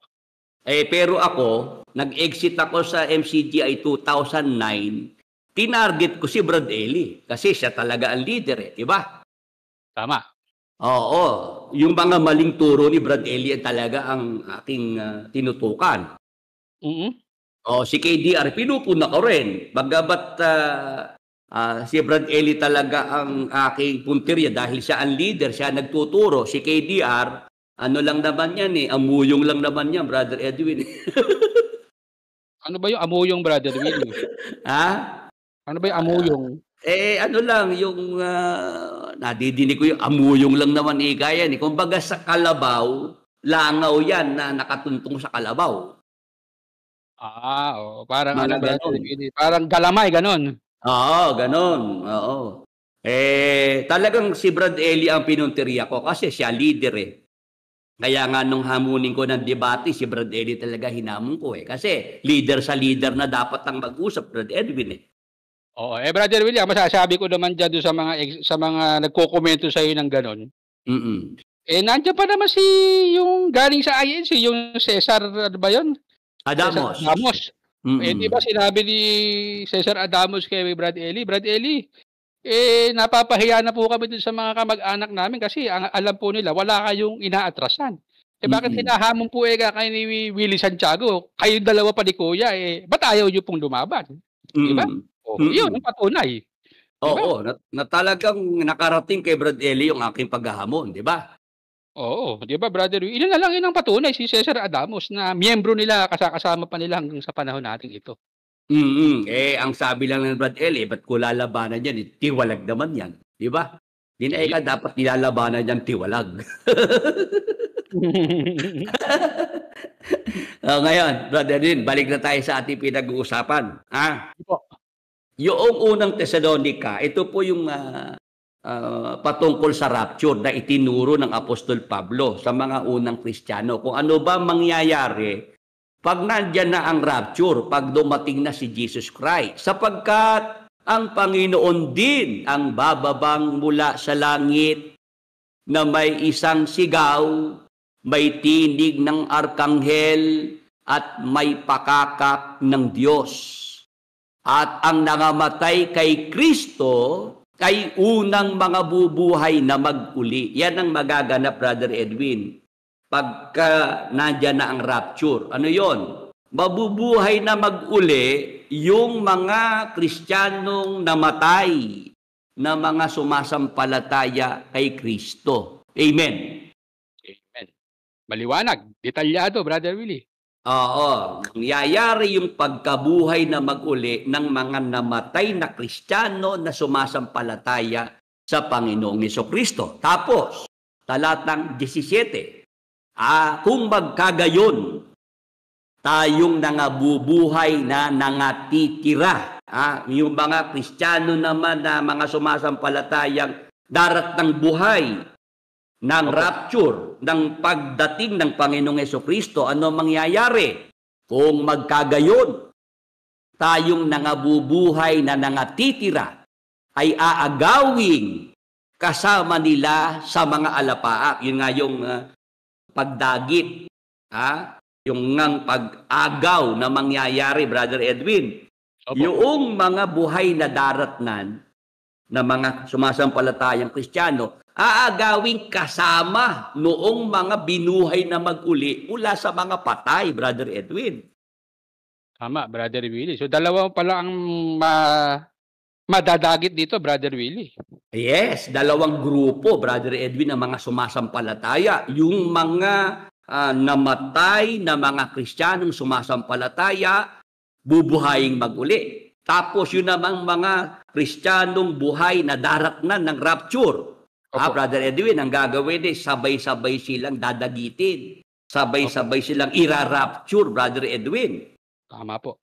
Pero ako, nag-exit ako sa MCGI 2009, tinarget ko si Brad Eli kasi siya talaga ang leader, di ba? Tama. Oo, yung mga maling turo ni Brad Eli talaga ang aking tinutukan. Si KDR, pinupuna ko rin. Bagabat si Brad Eli talaga ang aking punteriya dahil siya ang leader, siya nagtuturo. Si KDR, ano lang naman yan amuyong lang naman yan, Brother Edwin. Ano ba yung amuyong, Brother Willie? Ano ba yung amuyong? Ano lang, yung nadidinig ko yung amuyong lang naman yan. Kumbaga sa kalabaw, langaw yan na nakatuntong sa kalabaw. Parang Brother Willie? Parang galamay, ganon. Oo, ganon. Oo. Talagang si Brad Eli ang pinunteriya ko kasi siya leader Kaya nga nung hamunin ko ng debate, si Brad Eli talaga hinamon ko Kasi leader sa leader na dapat ang mag-usap, Brad Edwin Oo, Brother Willie, masasabi ko naman dyan sa mga nagko-komento sa iyo ng ganon. Nandiyan pa naman yung galing sa INC, yung Cesar, ano ba yun? Adamos. Cesar Adamos. Di ba sinabi ni Cesar Adamos kay Brad Eli? Brad Eli, napapahiya na po kami dun sa mga kamag-anak namin kasi alam po nila wala kayong inaatrasan. Bakit hinahamon po kay ni Willie Santiago? Kayong dalawa pa ni Kuya, ba't ayaw nyo pong lumaban? Di ba? Yun ang patunay. Oo, na talagang nakarating kay Brad Eli yung aking paghahamon, di ba? Oo, di ba, Brother? Ilan na lang yun ang patunay, si Cesar Adamos, na miyembro nila, kasama pa nila hanggang sa panahon natin ito. Ang sabi lang ng Brad Eli, ba't ko lalabanan yan? Tiwalag naman yan, di ba? Di na dapat nilalabanan yan tiwalag. Ngayon, Brother Edwin, balik na tayo sa ating pinag-uusapan. Yung unang Tesalonica, ito po yung patungkol sa rapture na itinuro ng Apostol Pablo sa mga unang Kristiyano. Kung ano ba mangyayari pag nandyan na ang rapture, pag dumating na si Jesus Christ. Sapagkat ang Panginoon din ang bababang mula sa langit na may isang sigaw, may tinig ng arkanghel at may pakakak ng Diyos. At ang nangamatay kay Kristo kay unang mga bubuhay na mag-uli. Yan ang magaganap, Brother Edwin, pagka nandyan na ang rapture. Ano yon? Mabubuhay na mag-uli yung mga Kristiyanong namatay na mga sumasampalataya kay Kristo. Amen. Amen. Maliwanag, detalyado, Brother Willie. Oo, nangyayari yung pagkabuhay na mag-uli ng mga namatay na Kristiyano na sumasampalataya sa Panginoong Hesukristo. Tapos, talatang 17, kung magkagayon, tayong nangabubuhay na nangatitira. Yung mga Kristiyano naman na mga sumasampalatayang darat ng buhay, ng rapture, ng pagdating ng Panginoong Hesukristo, ano mangyayari? Kung magkagayon, tayong nangabubuhay na nangatitira, ay aagawing kasama nila sa mga alapaap. Yun nga yung pagdagit, yung ngang pag-agaw na mangyayari, Brother Edwin. Opo. Yung mga buhay na daratnan na mga sumasampalatayang Kristiyano, aagawing kasama noong mga binuhay na mag-uli mula sa mga patay, Brother Edwin. Tama, Brother Willie. So, dalawa pala ang madadagit dito, Brother Willie. Yes, dalawang grupo, Brother Edwin, ng mga sumasampalataya. Yung mga namatay na mga Kristiyanong sumasampalataya, bubuhayin mag-uli. Tapos yun namang mga Kristiyanong buhay na daratnan ng rapture. Brother Edwin, ang gagawin sabay-sabay silang dadagitin. Sabay-sabay silang ira-rapture, Brother Edwin. Tama po.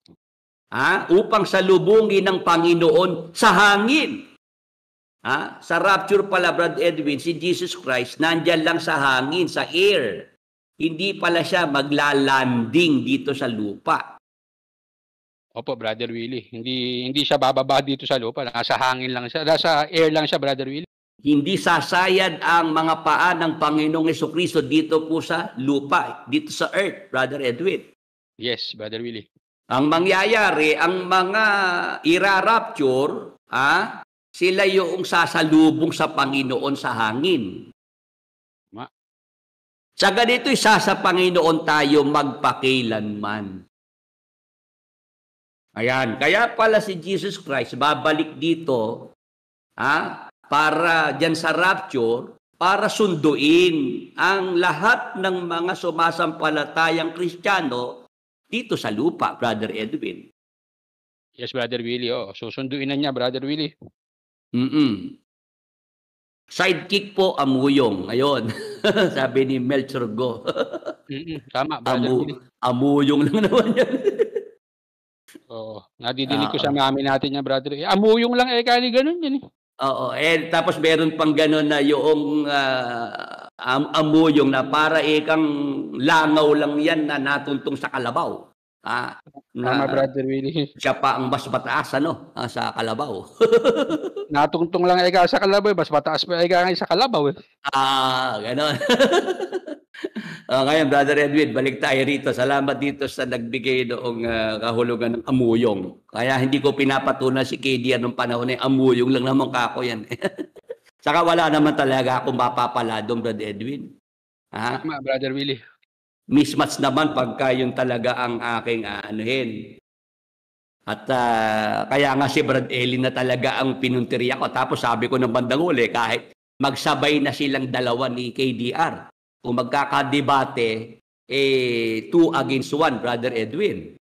Upang salubungin ng Panginoon sa hangin. Sa rapture pala, Brother Edwin, si Jesus Christ nandyan lang sa hangin, sa air. Hindi pala siya maglalanding dito sa lupa. Opo, Brother Willie. Hindi siya bababa dito sa lupa. Nasa hangin lang siya. Nasa air lang siya, Brother Willie. Hindi sasayad ang mga paa ng Panginoong Hesukristo dito po sa lupa, dito sa earth, Brother Edwin. Yes, Brother Willie. Ang mangyayari, ang mga ira-rapture, sila yung sasalubong sa Panginoon sa hangin. Sa ganito, isa sa Panginoon tayo magpakilanman. Ayan, kaya pala si Jesus Christ babalik dito, para dyan sa rapture, para sunduin ang lahat ng mga sumasampalatayang Kristiyano dito sa lupa, Brother Edwin. Yes, Brother Willie. Susunduin na niya, Brother Willie. Sidekick po, amuyong. Ngayon, sabi ni Melchor Go. Tama, Brother Willie. Amuyong lang naman yan. Nadidinig ko sa mami natin niya, Brother. Amuyong lang kani ganun yan. Oo, tapos meron pang gano'n na yung amuyong na para ikang langaw lang yan na natuntong sa kalabaw. Tama, Brother Willie. Siya pa ang mas mataas, sa kalabaw. Natungtong lang sa kalabaw, mas mataas pa sa kalabaw. Gano'n. Ngayon, Brother Edwin, balik tayo rito. Salamat dito sa nagbigay noong kahulugan ng amuyong. Kaya hindi ko pinapatunan si KD anong panahon amuyong lang naman kako yan. Saka wala naman talaga akong mapapala doon, Brother Edwin. Tama, Brother Willie. Mismatch naman pagka yun talaga ang aking anuhin. At kaya nga si Brad Ellie na talaga ang pinunteriya ko. Tapos sabi ko ng bandang uli, kahit magsabay na silang dalawa ni KDR. Kung magkakadebate, 2 against 1, Brother Edwin.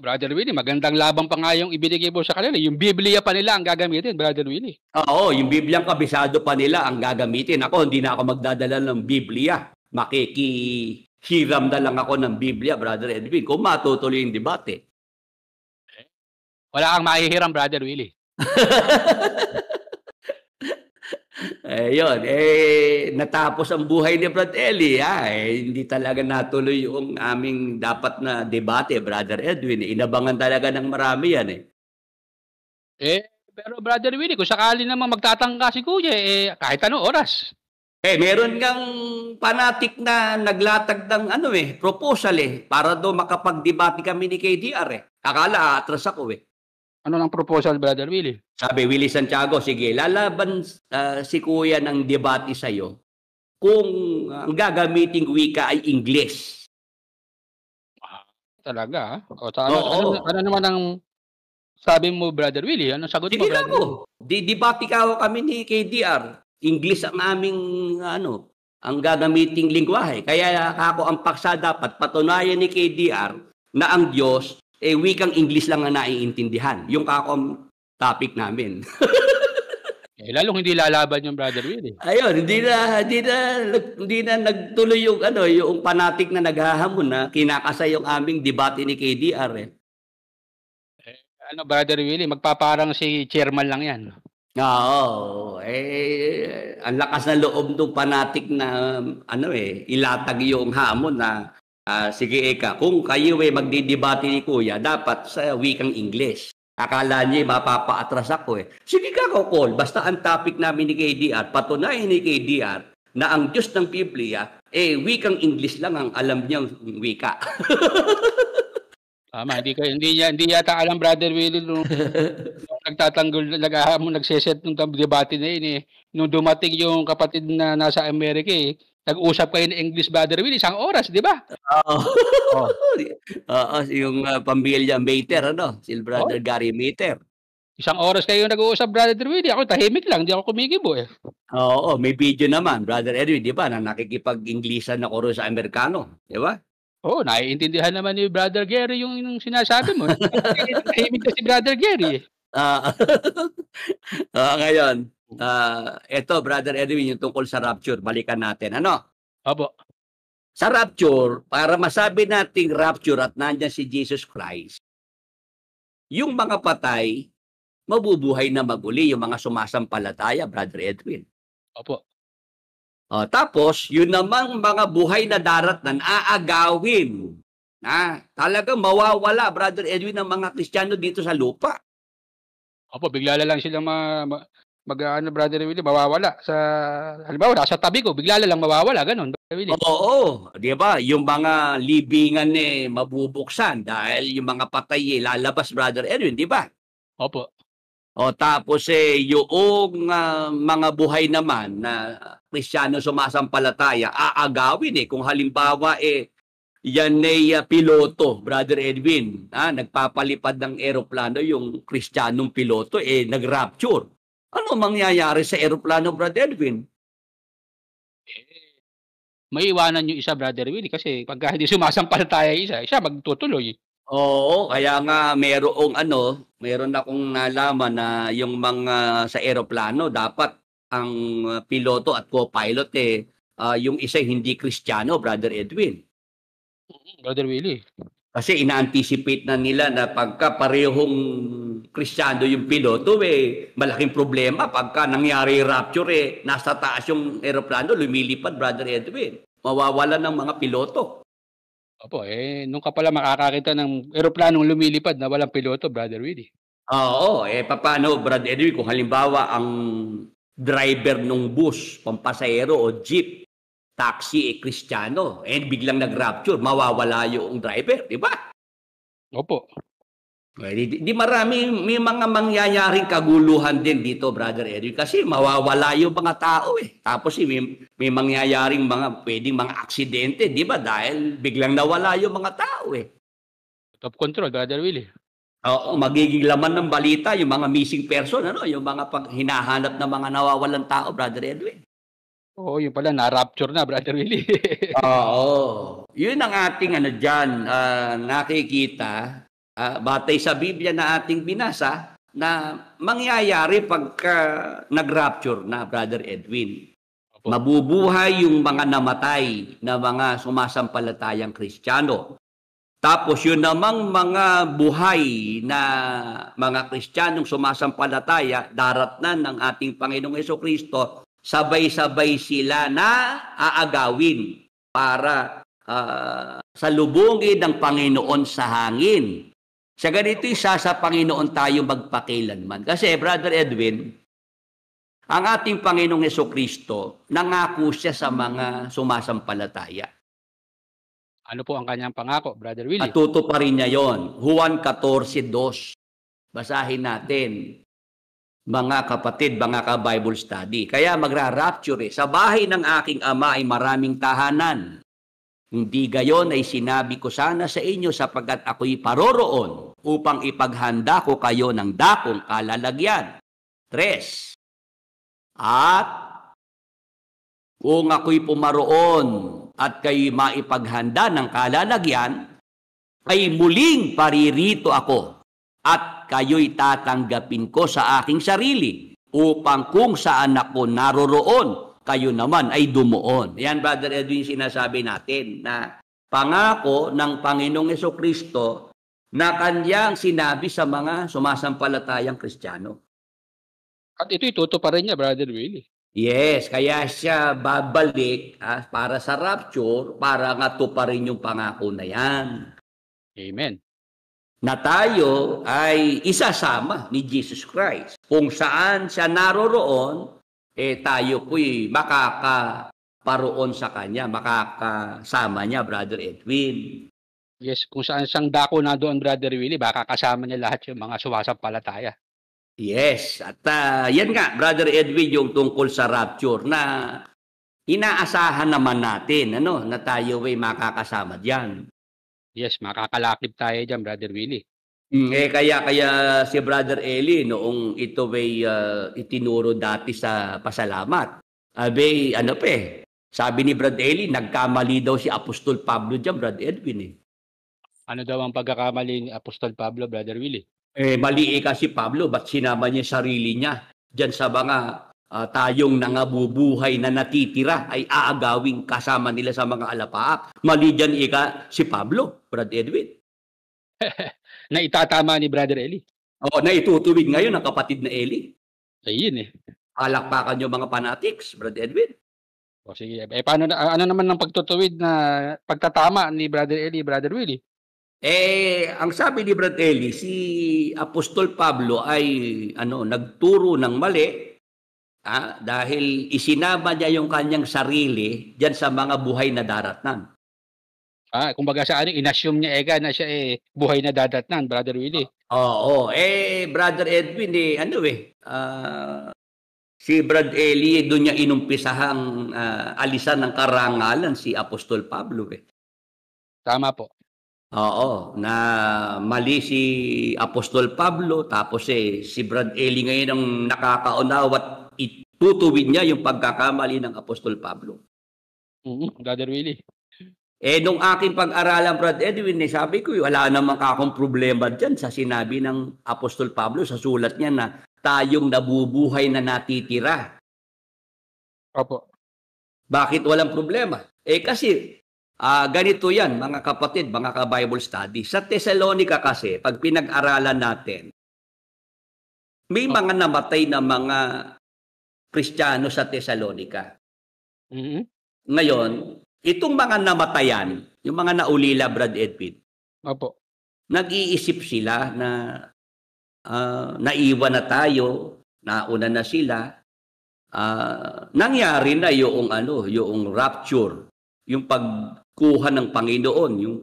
Brother Willie, magandang labang pa nga yung ibinigay mo sa kanila. Yung Biblia pa nila ang gagamitin, Brother Willie. Oo, yung Biblia kabisado pa nila ang gagamitin. Ako, hindi na ako magdadala ng Biblia. Makikihiram na lang ako ng Biblia, Brother Edwin, kung matutuloy yung debate. Wala kang mahihiram, Brother Willie. Yun, natapos ang buhay ni Brad Eli, hindi talaga natuloy yung aming dapat na debate, Brother Edwin. Inabangan talaga ng marami yan. Pero Brother Willie, kung sakali naman magtatangka si Kuya, kahit anong oras. Meron kang fanatic na naglatag ng proposal para daw makapag-debate kami ni KDR. Akala atras ako Ano ng proposal, Brother Willie? Sabi Willie Santiago, sige, lalaban si Kuya ng debate sa'yo kung ang gagamiting wika ay English. Talaga? Ano naman ang sabi mo, Brother Willie? Anong sagot mo, Brother Willie? Debate ka kami ni KDR. English ang aming ang gagamiting lingwahe. Kaya ako ang paksa dapat patunayan ni KDR na ang Diyos wikang English lang ang naiintindihan. Yung kakong topic namin. Lalong hindi lalaban yung Brother Willie. Ayun, hindi na nagtuloy yung yung fanatic na naghahamon na kinakasay yung aming debate ni KDR Brother Willie, magpaparang si chairman lang yan. Oo, ang lakas na loob ng fanatic na ilatag yung hamon na sige kung kayo magdidebate ni Kuya, dapat sa wikang English. Akala niya mapapaatras ako Sige ka, Call. Basta ang topic namin ni KDR, patunayan ni KDR na ang Diyos ng Biblia, wikang English lang ang alam niyang wika. Tama, hindi yata alam, Brother Willie, nung nagtatanggol, nagseset ng debate na yun Nung dumating yung kapatid na nasa Amerika nag-usap kayo ng English, Brother Willie, 1 oras, di ba? Oo. Yung pamilya Mater, si Brother Gary Mater. 1 oras kayo nag-uusap, Brother Willie. Ako tahimik lang, di ako kumikibo Oo, may video naman, Brother Edwin, di ba, na nakikipag-Inglesan ako rin sa Amerikano, di ba? Oo, naiintindihan naman ni Brother Gary yung sinasabi mo. Tahimik na si Brother Gary. Ngayon, ito, Brother Edwin, yung tungkol sa rapture, balikan natin. Opo. Sa rapture, para masabi nating rapture at nandiyan si Jesus Christ, yung mga patay, mabubuhay na maguli, yung mga sumasampalataya, Brother Edwin. Opo. Tapos, yun namang mga buhay na daratnan, aagawin. Talagang mawawala, Brother Edwin, ng mga Kristiyano dito sa lupa. Opo, bigla lang silang Brother Willie, mawawala. Halimbawa, nasa tabi ko, bigla lang mawawala, ganun, Brother Willie. Oo, di ba? Yung mga libingan mabubuksan dahil yung mga patay lalabas, Brother Edwin, di ba? Opo. Tapos yung mga buhay naman na Kristiyano sumasampalataya, aagawin kung halimbawa yan piloto, Brother Edwin, nagpapalipad ng eroplano yung Kristiyanong piloto, nag-rapture. Ano mangyayari sa eroplano, Brother Edwin? May iwanan yung isa, Brother Willie, kasi pagka hindi sumasampalataya siya magtutuloy. Oo, kaya nga meron akong nalaman na yung mga sa eroplano, dapat ang piloto at co-pilot yung isa hindi Kristiyano, Brother Edwin. Brother Willie. Kasi ina-anticipate na nila na pagka parehong Kristiyano yung piloto, malaking problema. Pagka nangyari rapture, nasa taas yung eroplano, lumilipad, Brother Edwin. Mawawala ng mga piloto. Opo, nung ka pala makakakita ng eroplanong lumilipad na walang piloto, Brother Willie. Oo, paano, Brother Edwin, kung halimbawa ang driver ng bus, pampasahero o jeep, taxi, Kristiyano, biglang nag-rapture, mawawala yung driver, di ba? Opo. Di marami, may mga mangyayaring kaguluhan din dito, Brother Edwin, kasi mawawala yung mga tao Tapos may mangyayaring pwedeng mga aksidente, di ba? Dahil biglang nawala yung mga tao Top control, Brother Willie. Oo, magiging laman ng balita yung mga missing person, yung mga hinahanap na mga nawawalang tao, Brother Edwin. Oo, yun pala, na-rapture na, Brother Willie. Oo. Yun ang ating dyan, nakikita, batay sa Biblia na ating binasa, na mangyayari pagka nag-rapture na, Brother Edwin. Opo. Mabubuhay yung mga namatay na mga sumasampalatayang Kristiyano. Tapos yun namang mga buhay na mga Kristiyanong sumasampalataya, daratnan ng ating Panginoong Hesukristo, sabay-sabay sila na aagawin para salubungin ng Panginoon sa hangin. Sa ganito isa sa Panginoon tayo magpakilanman. Kasi, Brother Edwin, ang ating Panginoong Hesukristo, nangako siya sa mga sumasampalataya. Ano po ang kanyang pangako, Brother Willie? At tutuparin niya yon. Juan 14:2. Basahin natin. Mga kapatid, mga ka-Bible study. Kaya magra-rapture Sa bahay ng aking ama ay maraming tahanan. Hindi gayon ay sinabi ko sana sa inyo sapagkat ako'y paroroon upang ipaghanda ko kayo ng dakong kalalagyan. 3. At Kung ako'y pumaroon at kayo maipaghanda ng kalalagyan, ay muling paririto ako at kayo'y tatanggapin ko sa aking sarili upang kung saan ako naroroon, kayo naman ay dumuon. Yan, Brother Edwin, sinasabi natin na pangako ng Panginoong Jesucristo na kanyang sinabi sa mga sumasampalatayang Kristiyano. At ito'y tutuparin niya, Brother Willie. Yes, kaya siya babalik para sa rapture para nga tuparin yung pangako na yan. Amen. Na tayo ay isasama ni Jesus Christ. Kung saan siya naroroon, tayo po'y makakaparoon sa kanya, makakasama niya, Brother Edwin. Yes, kung saan siyang dako na doon, Brother Willie, baka kasama niya lahat yung mga sumasampalataya. Yes, at yan nga, Brother Edwin, yung tungkol sa rapture na inaasahan naman natin na tayo ay makakasama diyan. Yes, makakalakip tayo diyan, Brother Willie. Kaya si Brother Eli noong ito ay itinuro dati sa pasalamat. Sabi ni Brother Eli, nagkamali daw si Apostol Pablo diyan, Brother Edwin. Ano daw ang pagkakamali ni Apostol Pablo, Brother Willie? Mali kasi Pablo, ba't sinama niya sarili niya diyan sa mga tayong nangabubuhay na natitira ay aagawing kasama nila sa mga alapaap. Mali diyan si Pablo, Brother Edwin. Na itatama ni Brother Eli. Na itutuwid ngayon ang kapatid na Eli. Ayun Palakpakan yung mga fanatics, Brother Edwin. O sige, paano ano naman ng pagtutuwid na pagtatama ni Brother Eli, Brother Willie? Ang sabi ni Brother Eli, si Apostol Pablo ay nagturo ng mali dahil isinama niya yung kanyang sarili diyan sa mga buhay na daratnan. Kumbaga sa inassume niya na siya buhay na dadatnan, Brother Willie. Oo, Brother Edwin si Brad Eli doon niya inumpisahang alisan ng karangalan si Apostol Pablo Tama po. Oo, na mali si Apostol Pablo tapos si Brad Eli ngayon ang nakakaunawa at itutuwid niya yung pagkakamali ng Apostol Pablo. Brother Willie. Nung aking pag-aralan, Brad Edwin, sabi ko, wala namang akong problema dyan sa sinabi ng Apostol Pablo sa sulat niya na tayong nabubuhay na natitira. Opo. Bakit walang problema? Kasi ganito yan, mga kapatid, mga ka-Bible study. Sa Thessalonica kasi, pag pinag-aralan natin, may mga namatay na mga Kristiyano sa Thessalonica. Ngayon, itong mga namatayan, yung mga naulila, Brad Edwin, Opo. nag-iisip sila na naiwan na tayo, nauna na sila, nangyari na yung rapture, yung pagkuha ng Panginoon, yung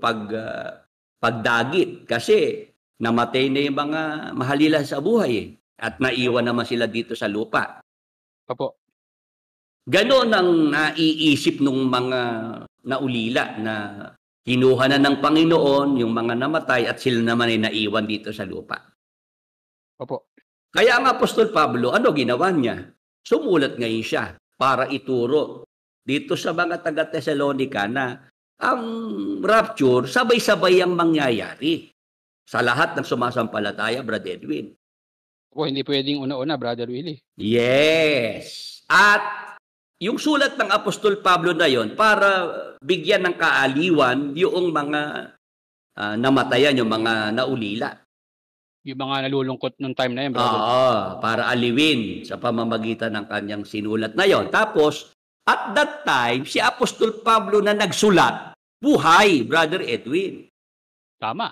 pagdagit. Kasi namatay na yung mga mahalila sa buhay at naiwan naman sila dito sa lupa. Opo. Ganon ang naiisip ng mga naulila na kinuha na ng Panginoon yung mga namatay at sila naman ay naiwan dito sa lupa. Opo. Kaya ang Apostol Pablo, ginawa niya? Sumulat ngayon siya para ituro dito sa mga taga-Thessalonica na ang rapture sabay-sabay ang mangyayari sa lahat ng sumasampalataya, Brother Edwin. Hindi pwedeng una-una, Brother Willie. Yes. At yung sulat ng Apostol Pablo na yon para bigyan ng kaaliwan yung mga namatayan, yung mga naulila. Yung mga nalulungkot nung time na yun, Brother. Para aliwin sa pamamagitan ng kanyang sinulat na yon. Tapos, at that time, si Apostol Pablo na nagsulat, buhay, Brother Edwin. Tama.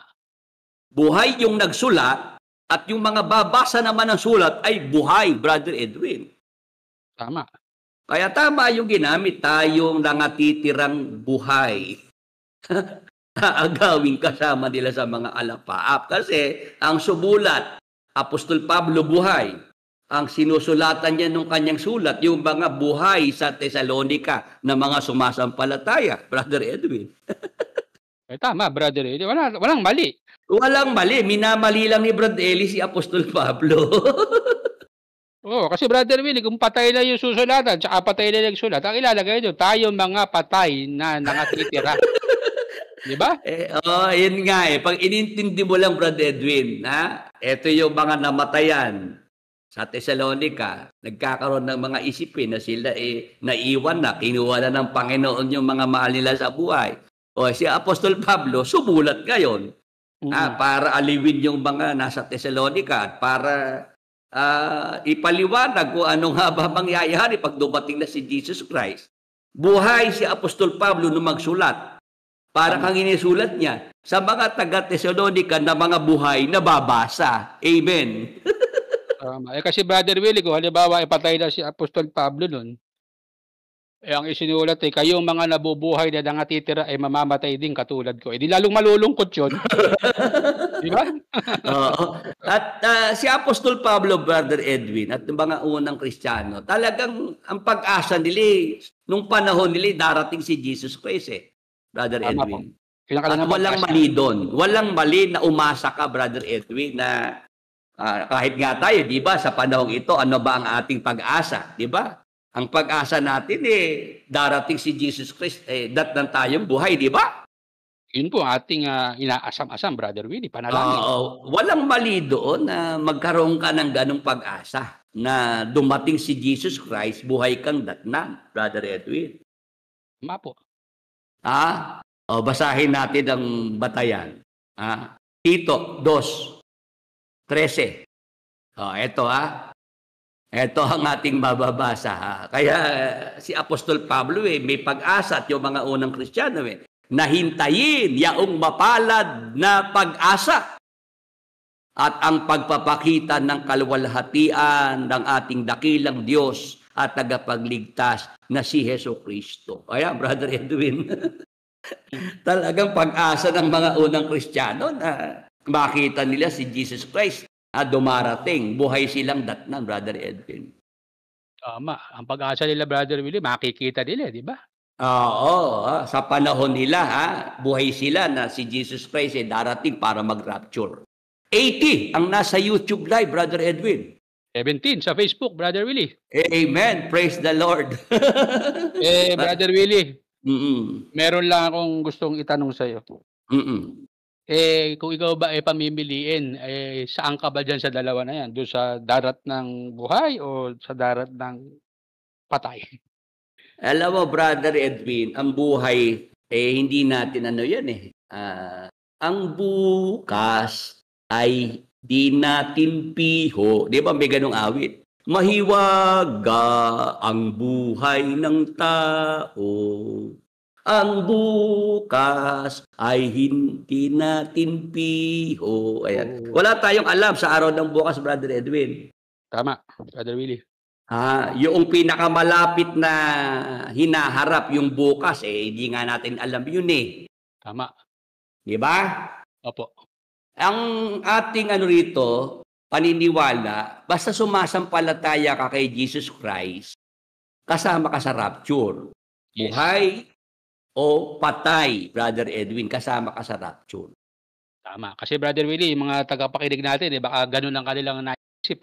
Buhay yung nagsulat at yung mga babasa naman ng sulat ay buhay, Brother Edwin. Tama. Kaya tama yung ginamit, tayong nangatitirang buhay. Agawing kasama nila sa mga alapaap. Kasi ang sumulat, Apostol Pablo buhay. Ang sinusulatan niya nung kanyang sulat, yung mga buhay sa Thessalonica na mga sumasampalataya, Brother Edwin. Tama, Brother Eli. Walang mali. Walang mali. Minamali lang ni Brad Eli si Apostol Pablo. Oo, kasi Brother Willie, kung patay na yung susulatan, tsaka patay na yung sulat, ang ilalagay doon, tayo mga patay na nakatitira. Di ba? Yun nga eh. Pag inintindi mo lang, Brother Edwin, ito yung mga namatayan sa Thessalonica, nagkakaroon ng mga isipin na sila naiwan na, kinuha na ng Panginoon yung mga mahal nila sa buhay. O si Apostol Pablo, sumulat ngayon para aliwin yung mga nasa Thessalonica at para ipaliwanag kung ano nga ba mangyayari pag dumating na si Jesus Christ. Buhay si Apostol Pablo nung magsulat. Para kang inisulat niya sa mga taga-Thessalonica na mga buhay na babasa. Amen. Kasi Brother Willie, kung halimbawa ipatay na si Apostol Pablo nun, ang isinulat kayong mga nabubuhay na nangatitira ay mamamatay din katulad ko. Di lalong malulungkot yun. Di ba? Oo. At si Apostol Pablo, Brother Edwin, at yung mga unang Kristiyano, talagang ang pag-asa nila, nung panahon nila, darating si Jesus Christ Brother Edwin. At walang mali doon. Walang mali na umasa ka, Brother Edwin, na kahit nga tayo, di ba, sa panahong ito, ano ba ang ating pag-asa? Di ba? Ang pag-asa natin, darating si Jesus Christ, datnan tayong buhay, di ba? Yun po ating inaasam-asam, Brother Willie, panalangin. Walang mali doon na magkaroon ka ng ganong pag-asa na dumating si Jesus Christ, buhay kang datnan, Brother Edwin. Tama po. Basahin natin ang batayan. Tito 2:13. Ito ang ating mababasa. Kaya si Apostol Pablo may pag-asa at yung mga unang Kristiyano na hintayin yaong mapalad na pag-asa at ang pagpapakita ng kaluwalhatian ng ating dakilang Diyos at tagapagligtas na si Jesucristo. Ayan, Brother Edwin. Talagang pag-asa ng mga unang Kristiyano na makita nila si Jesus Christ at dumarating. Buhay silang datnan, Brother Edwin. Tama. Ang pag-asa nila, Brother Willie, makikita nila, di ba? Oo. Sa panahon nila, buhay sila na si Jesus Christ darating para mag-rapture. 80 ang nasa YouTube Live, Brother Edwin. 17 sa Facebook, Brother Willie. Amen. Praise the Lord. Brother Willie, meron lang akong gustong itanong sa iyo. Kung ikaw ba pamimiliin, saan ka ba dyan sa dalawa na yan? Doon sa darat ng buhay o sa darat ng patay? Alam mo, Brother Edwin, ang buhay, hindi natin yan ang bukas ay di natin piho. Di ba may ganong awit? Mahiwaga ang buhay ng tao. Ang bukas ay hindi natin piho. Ayan. Wala tayong alam sa araw ng bukas, Brother Edwin. Tama, Brother Willie. Yung pinakamalapit na hinaharap yung bukas, hindi nga natin alam yun Tama. Di ba? Opo. Ang ating rito, paniniwala, basta sumasampalataya ka kay Jesus Christ, kasama ka sa rapture. Yes. Buhay o patay, Brother Edwin, kasama ka sa rapture. Tama. Kasi Brother Willie, yung mga tagapakinig natin, baka ganun ang kanilang naisip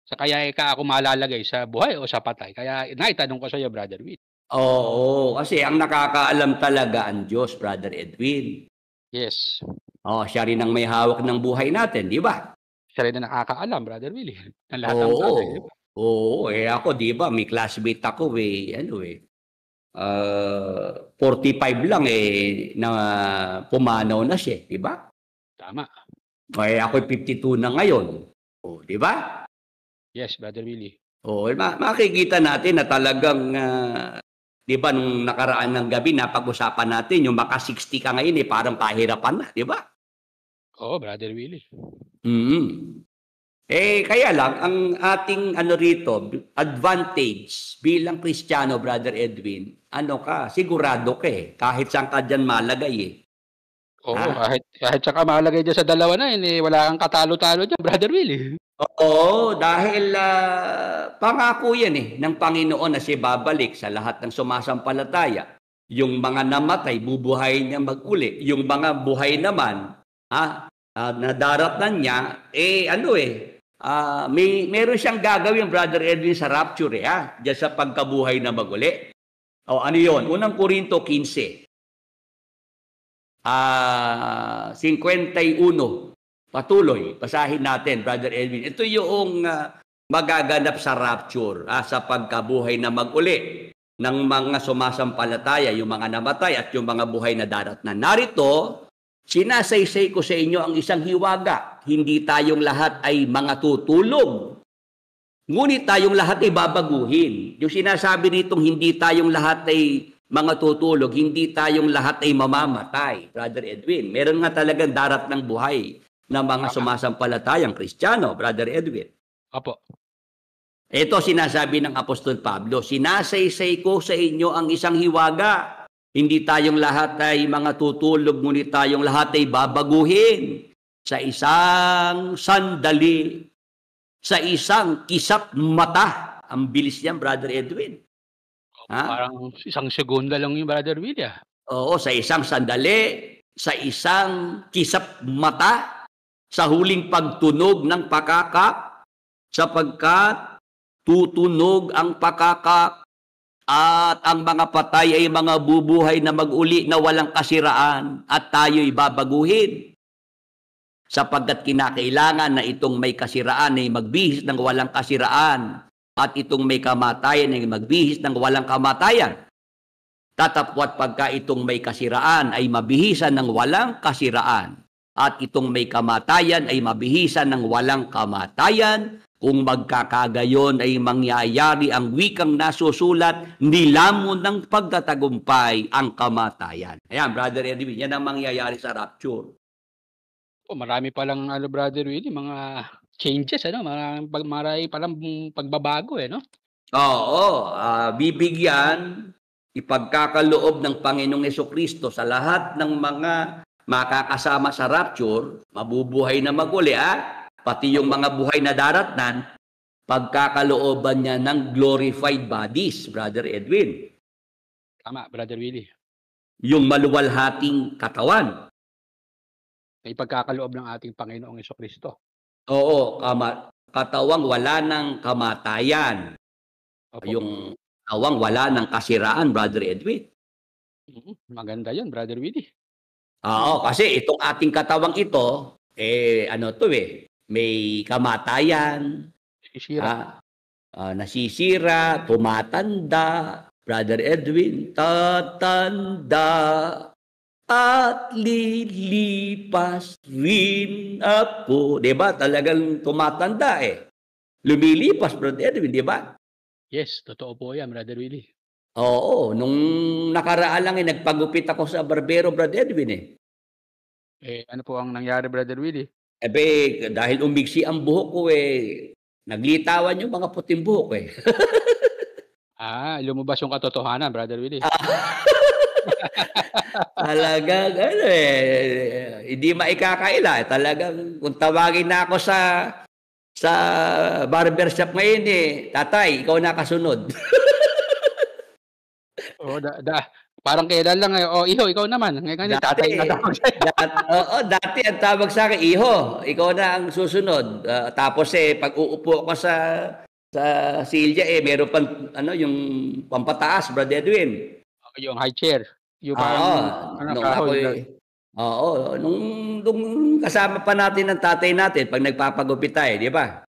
So, kaya ako malalagay sa buhay o sa patay. Kaya naitanong ko sa iyo, Brother Willie. Oo, kasi ang nakakaalam talaga ang Diyos, Brother Edwin. Yes. Siya rin ang may hawak ng buhay natin, di ba? Siya rin ang nakakaalam, Brother Willie. Ang lahat ng bagay, di ba? Oo, ako, di ba, may classmate ako, 45 lang na pumanaw na siya, di ba? Tama. Ako 52 na ngayon. Di ba? Yes, Brother Willie. Makikita natin na talagang di ba, nung nakaraan ng gabi, napag-usapan natin, yung maka 60 ka ngayon, parang kahirapan na, di ba? Oo, Brother Willie. Kaya lang, ang ating rito, advantage bilang Kristiyano, Brother Edwin, sigurado ka kahit saan ka dyan malagay Oo, kahit saan ka malagay dyan sa dalawa na yun, wala kang katalo-talo dyan, Brother Willie. Oo, dahil pangako yan ng Panginoon na siya babalik sa lahat ng sumasampalataya. Yung mga namatay, bubuhayin niya mag-uli. Yung mga buhay naman, na daratnan niya, meron siyang gagawin, Brother Edwin, sa rapture, diyan sa pagkabuhay na maguli. O, ano yun? Unang Korinto 15. 51. Patuloy, basahin natin, Brother Edwin. Ito yung magaganap sa rapture, sa pagkabuhay na maguli ng mga sumasampalataya, yung mga namatay at yung mga buhay na daratnan. Narito, sinasaysay ko sa inyo ang isang hiwaga. Hindi tayong lahat ay mga tutulog. Ngunit tayong lahat ay babaguhin. Yung sinasabi nitong hindi tayong lahat ay mga tutulog, hindi tayong lahat ay mamamatay, Brother Edwin. Meron nga talagang darat ng buhay ng mga sumasampalatayang Kristiyano, Brother Edwin. Apo. Ito sinasabi ng Apostol Pablo, sinasaysay ko sa inyo ang isang hiwaga. Hindi tayong lahat ay mga tutulog, ngunit tayong lahat ay babaguhin sa isang sandali, sa isang kisap mata. Ang bilis niyan, Brother Edwin. Parang isang segunda lang yung Brother Willie. Oo, sa isang sandali, sa isang kisap mata, sa huling pagtunog ng pakakak, sapagkat tutunog ang pakakak at ang mga patay ay mga bubuhay na mag-uli na walang kasiraan at tayo'y babaguhin. Sapagkat kinakailangan na itong may kasiraan ay magbihis ng walang kasiraan at itong may kamatayan ay magbihis ng walang kamatayan. Tatapwat pagka itong may kasiraan ay mabihisan ng walang kasiraan at itong may kamatayan ay mabihisan ng walang kamatayan. Kung magkakagayon ay mangyayari ang wikang nasusulat, nilamon ng pagtatagumpay ang kamatayan. Ayan, Brother Edwin, yan ang mangyayari sa rapture. Marami palang, Brother Willie, mga changes, marami palang pagbabago, no? Oo, bibigyan, ipagkakaloob ng Panginoong Hesukristo sa lahat ng mga makakasama sa rapture, mabubuhay na maguli, pati yung mga buhay na daratnan, pagkakalooban niya ng glorified bodies, Brother Edwin. Tama, Brother Willie. Yung maluwalhating katawan. May pagkakaloob ng ating Panginoong Hesukristo. Oo, katawang wala ng kamatayan. Opo. Yung katawang wala ng kasiraan, Brother Edwin. Maganda yun, Brother Willie. Oo, kasi itong ating katawang ito, may kamatayan, nasisira, tumatanda, Brother Edwin, tatanda at lilipas rin ako. Diba? Talagang tumatanda Lumilipas, Brother Edwin, diba? Yes, totoo po yan, Brother Willie. Oo, nung nakaraan lang nagpagupit ako sa barbero, Brother Edwin ano po ang nangyari, Brother Willie? Dahil umigsi ang buhok ko naglitawan yung mga puting buhok Lumabas yung katotohanan, Brother Willie. Talagang hindi maikakaila. Talagang kung tawagin na ako sa barbershop ngayon tatay, ikaw na kasunod. Parang kailan lang iho, ikaw naman. Ngayon tatay na tawag sa'yo. Dati ang tawag sa akin, iho, ikaw na ang susunod. Tapos pag uupo ako sa silya meron pang yung pampataas, Brother Edwin. Yung high chair. Yung nung kasama pa natin ang tatay natin pag nagpapagupit tayo, di ba?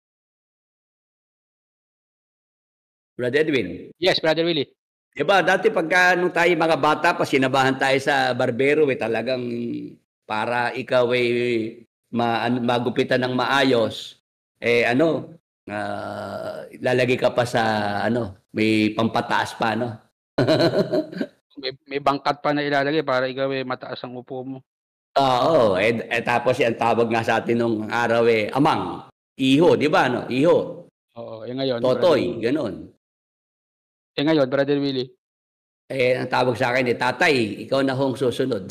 Brother Edwin. Yes, Brother Willie. Diba, dati pagka nung tayo mga bata pa, sinabahan tayo sa barbero, talagang para ikaw magupitan ng maayos, lalagay ka pa sa, may pampataas pa, may bangkat pa na ilalagay para ikaw mataas ang upo mo. Oo, tapos ang tawag nga sa atin nung araw amang, iho, di ba, Iho. Oo, ngayon. Totoy, ganun. Ngayon, Brother Willie. Ang tawag sa akin tatay, ikaw na hong susunod.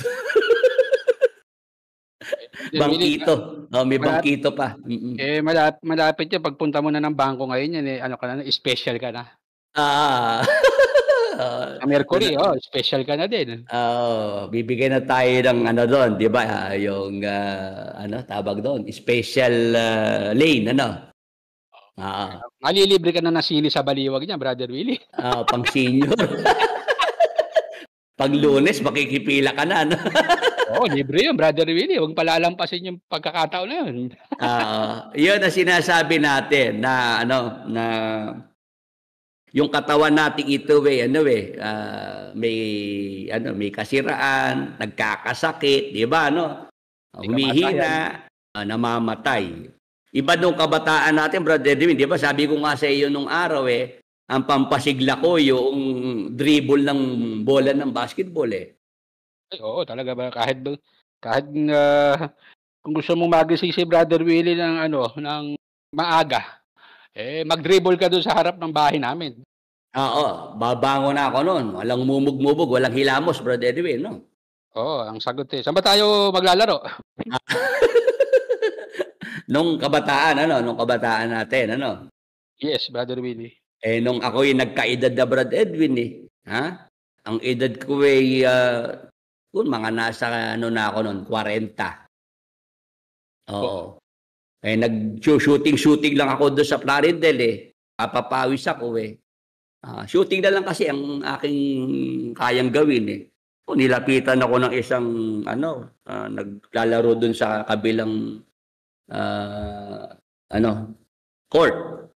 Bangkito. May bangkito pa. Malapit yan. Pagpunta mo na ng bangko ngayon, special ka na. Sa Mercury, special ka na din. Bibigyan na tayo ng doon, di ba? Yung, tawag doon, special lane, Oo. Malilibre ka na ng sili sa baliwag niya, Brother Willie. Oo, pang senior. Pag Lunes, makikipila ka na, no? Oo, libre yun, Brother Willie. Huwag palalampasin yung pagkakataon na yun. Yun ang sinasabi natin na ano na yung katawan natin ito may kasiraan, nagkakasakit, 'di ba no? Humihina, namamatay. Iba nung kabataan natin, Brother Edwin, 'di ba? Sabi ko nga sa iyo nung araw ang pampasigla ko yung dribble ng bola ng basketball Ay, oo, talaga ba kahit kung gusto mong magising si Brother Willie ng maaga, mag-dribble ka doon sa harap ng bahay namin. Oo, babangon na ako noon. Walang mumug-mubog, walang hilamos, Brother Edwin, no? Oo, ang sagot saan ba tayo maglalaro? Nung kabataan natin, ano? Yes, Brother Willie. Nung ako'y nagkaedad na Brad Edwin ha? Ang edad ko mga nasa na ako noon, 40. Oo. Nag-shooting lang ako doon sa Plaridel Papapawis ako shooting na lang kasi ang aking kayang gawin Nilapitan ako ng isang naglalaro doon sa kabilang court.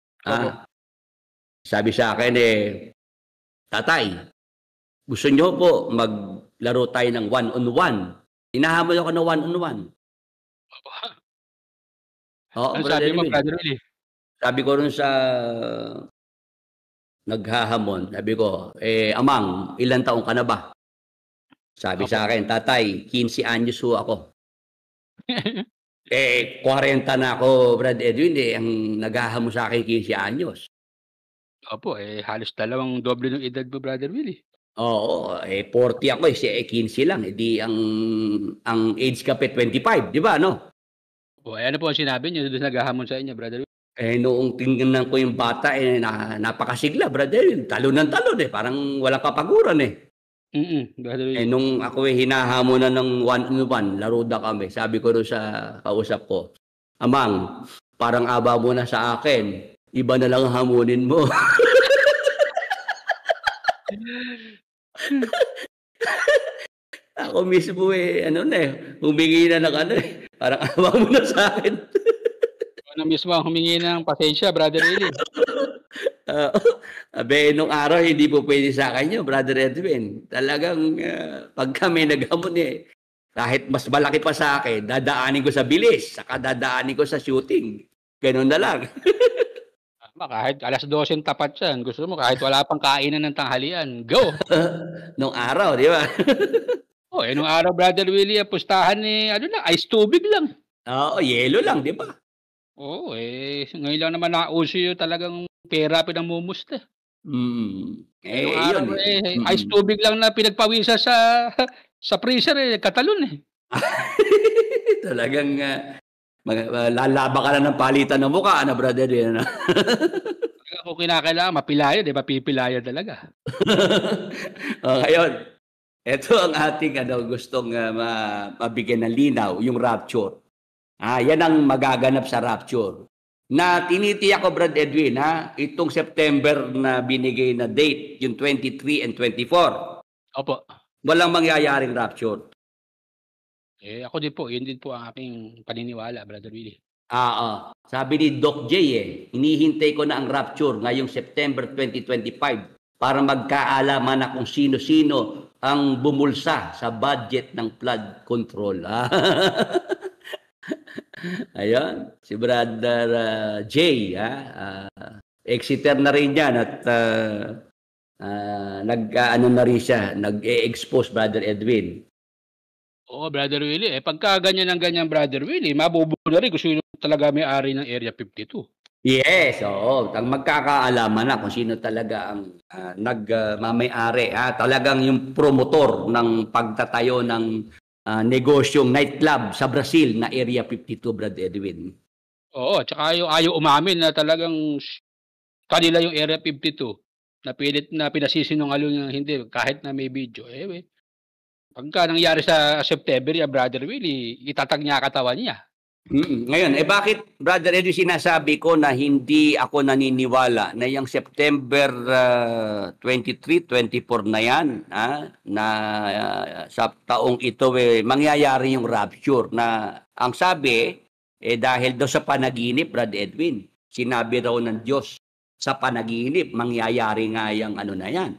Sabi sa akin tatay, gusto niyo po maglaro tayo ng one-on-one? Hinahamon ako ng one-on-one. Ano sabi mo, Brother Willie? Sabi ko rin sa naghahamon, sabi ko, amang, ilang taong ka na ba? Sabi sa akin, tatay, 15 anyos ho ako. 40 na ako, Brad Edwin, ang naghahamon sa akin 15 anyos. Opo, halos dalawang doble ng edad mo, Brother Willie. Oo, 40 ako, 15 lang. Di ang age cap 25, di ba, no? Ano po ang sinabi niyo doon naghahamon sa inyo, Brother Willie? Noong tingnan ko yung bata, napakasigla, Brother Willie. Talon ng talon, parang walang kapaguran, Brother Willie. Nung ako hinahamon na ng one-on-one, laro na kami. Sabi ko rin sa kausap ko, amang, parang aba mo na sa akin. Iba na lang hamunin mo. Ako mismo humingi na ng parang aba mo na sa akin. Ano mismo ang humingi ng pasensya, Brother Willie? Nung araw, hindi po pwede sa akin yun, Brother Edwin. Talagang pag kami naghamon kahit mas malaki pa sa akin, dadaanin ko sa bilis, saka dadaanin ko sa shooting. Ganun na lang. Kahit 12:00 tapat yan. Gusto mo kahit wala pang kainan ng tanghalian. Go! Nung araw, di ba? Nung araw, Brother Willie, pustahan ice tubig lang. Oo, yelo lang, di ba? Oo, ngayon lang naman nauso yung talagang pera pinamumusta. Nung araw, ice tubig lang na pinagpawisa sa freezer, katalon Talagang lalaba ka na ng palitan ng mukha, brother yan. Kung kinakailangan, mapilaya, mapipilaya talaga. Ngayon, ito ang ating gustong mabigyan ng linaw, yung rapture. Yan ang magaganap sa rapture. Na tinitiyak ko, Brad Edwin, itong September na binigay na date, yung 23 and 24. Opo. Walang mangyayaring rapture. Ako din po, yun din po ang aking paniniwala, Brother Willie. Sabi ni Doc J, hinihintay ko na ang rapture ngayong September 2025 para magkaalaman na kung sino-sino ang bumulsa sa budget ng flood control. Ayun, si Brother Jay, Exeter na rin yan at na rin siya, nag-expose, Brother Edwin. Oo, Brother Willie. Pagka ganyan Brother Willie, mabubuo na rin kung sino talaga may-ari ng Area 52. Yes, oo. Magkakaalaman na kung sino talaga ang nagmamay-ari. Talagang yung promotor ng pagtatayo ng negosyong nightclub sa Brazil na Area 52, Brad Edwin. Oo, tsaka ayaw umamin na talagang kanila yung Area 52 na pilit na pinasisinungaling niya hindi kahit na may video. Pagka nangyari sa September, Brother Willie, itatag niya katawan niya. Ngayon, bakit, Brother Edu, sinasabi ko na hindi ako naniniwala na yung September 23, 24 na yan, na sa taong ito mangyayari yung rapture, na ang sabi, dahil daw sa panaginip, Brother Edwin, sinabi raw ng Diyos sa panaginip, mangyayari nga yung ano na yan,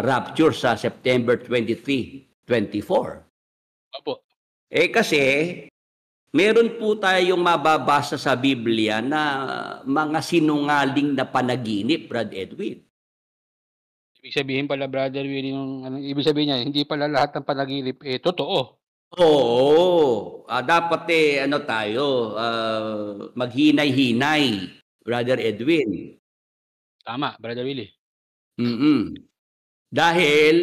rapture sa September 23, 24. Opo. Kasi meron po tayong mababasa sa Biblia na mga sinungaling na panaginip, Brad Edwin. Ibig sabihin pala, Brother Willie, ibig sabihin niya, hindi pala lahat ng panaginip totoo. Oo. Dapat maghinay-hinay, Brother Edwin. Tama, Brother Willie. Dahil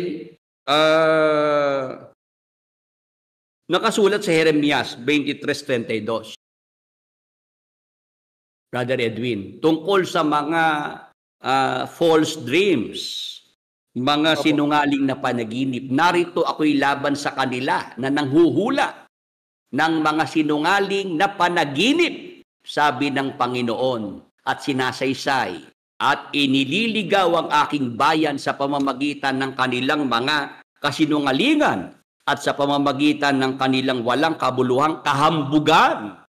nakasulat sa Jeremias 23:32. Brother Edwin, tungkol sa mga false dreams, mga sinungaling na panaginip. Narito ako'y laban sa kanila na nanghuhula ng mga sinungaling na panaginip, sabi ng Panginoon, at sinasaysay at inililigaw ang aking bayan sa pamamagitan ng kanilang mga kasinungalingan at sa pamamagitan ng kanilang walang kabuluhang kahambugan.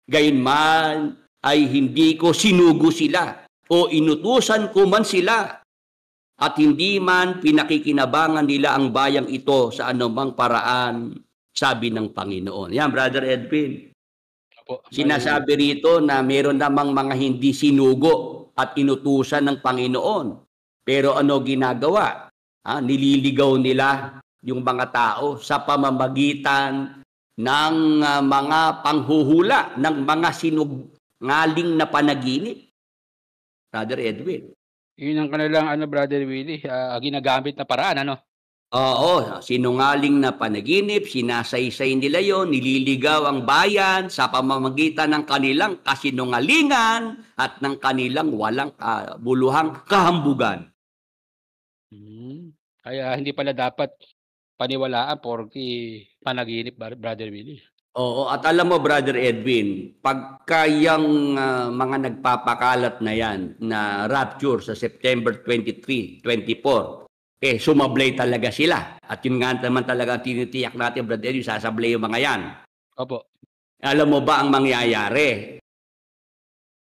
Gayunman ay hindi ko sinugo sila o inutusan ko man sila at hindi man pinakikinabangan nila ang bayang ito sa anumang paraan, sabi ng Panginoon. Yan, Brother Edwin. Sinasabi rito na meron namang mga hindi sinugo at inutusan ng Panginoon. Pero ano ginagawa? Nililigaw nila yung mga tao sa pamamagitan ng mga panghuhula, ng mga sinungaling na panaginip. Brother Edwin. Yun ang kanilang, Brother Willie, ginagamit na paraan, Oo, sinungaling na panaginip, sinasaysay nila yon, nililigaw ang bayan sa pamamagitan ng kanilang kasinungalingan at ng kanilang walang buluhang kahambugan. Kaya hindi pala dapat paniwalaan porke panaginip, Brother Willie. Oo, at alam mo, Brother Edwin, pagka yung mga nagpapakalat na yan na rapture sa September 23, 24, sumablay talaga sila. At yun nga naman talaga tinitiyak natin, Brother Edwin, sasablay yung mga yan. Opo. Alam mo ba ang mangyayari?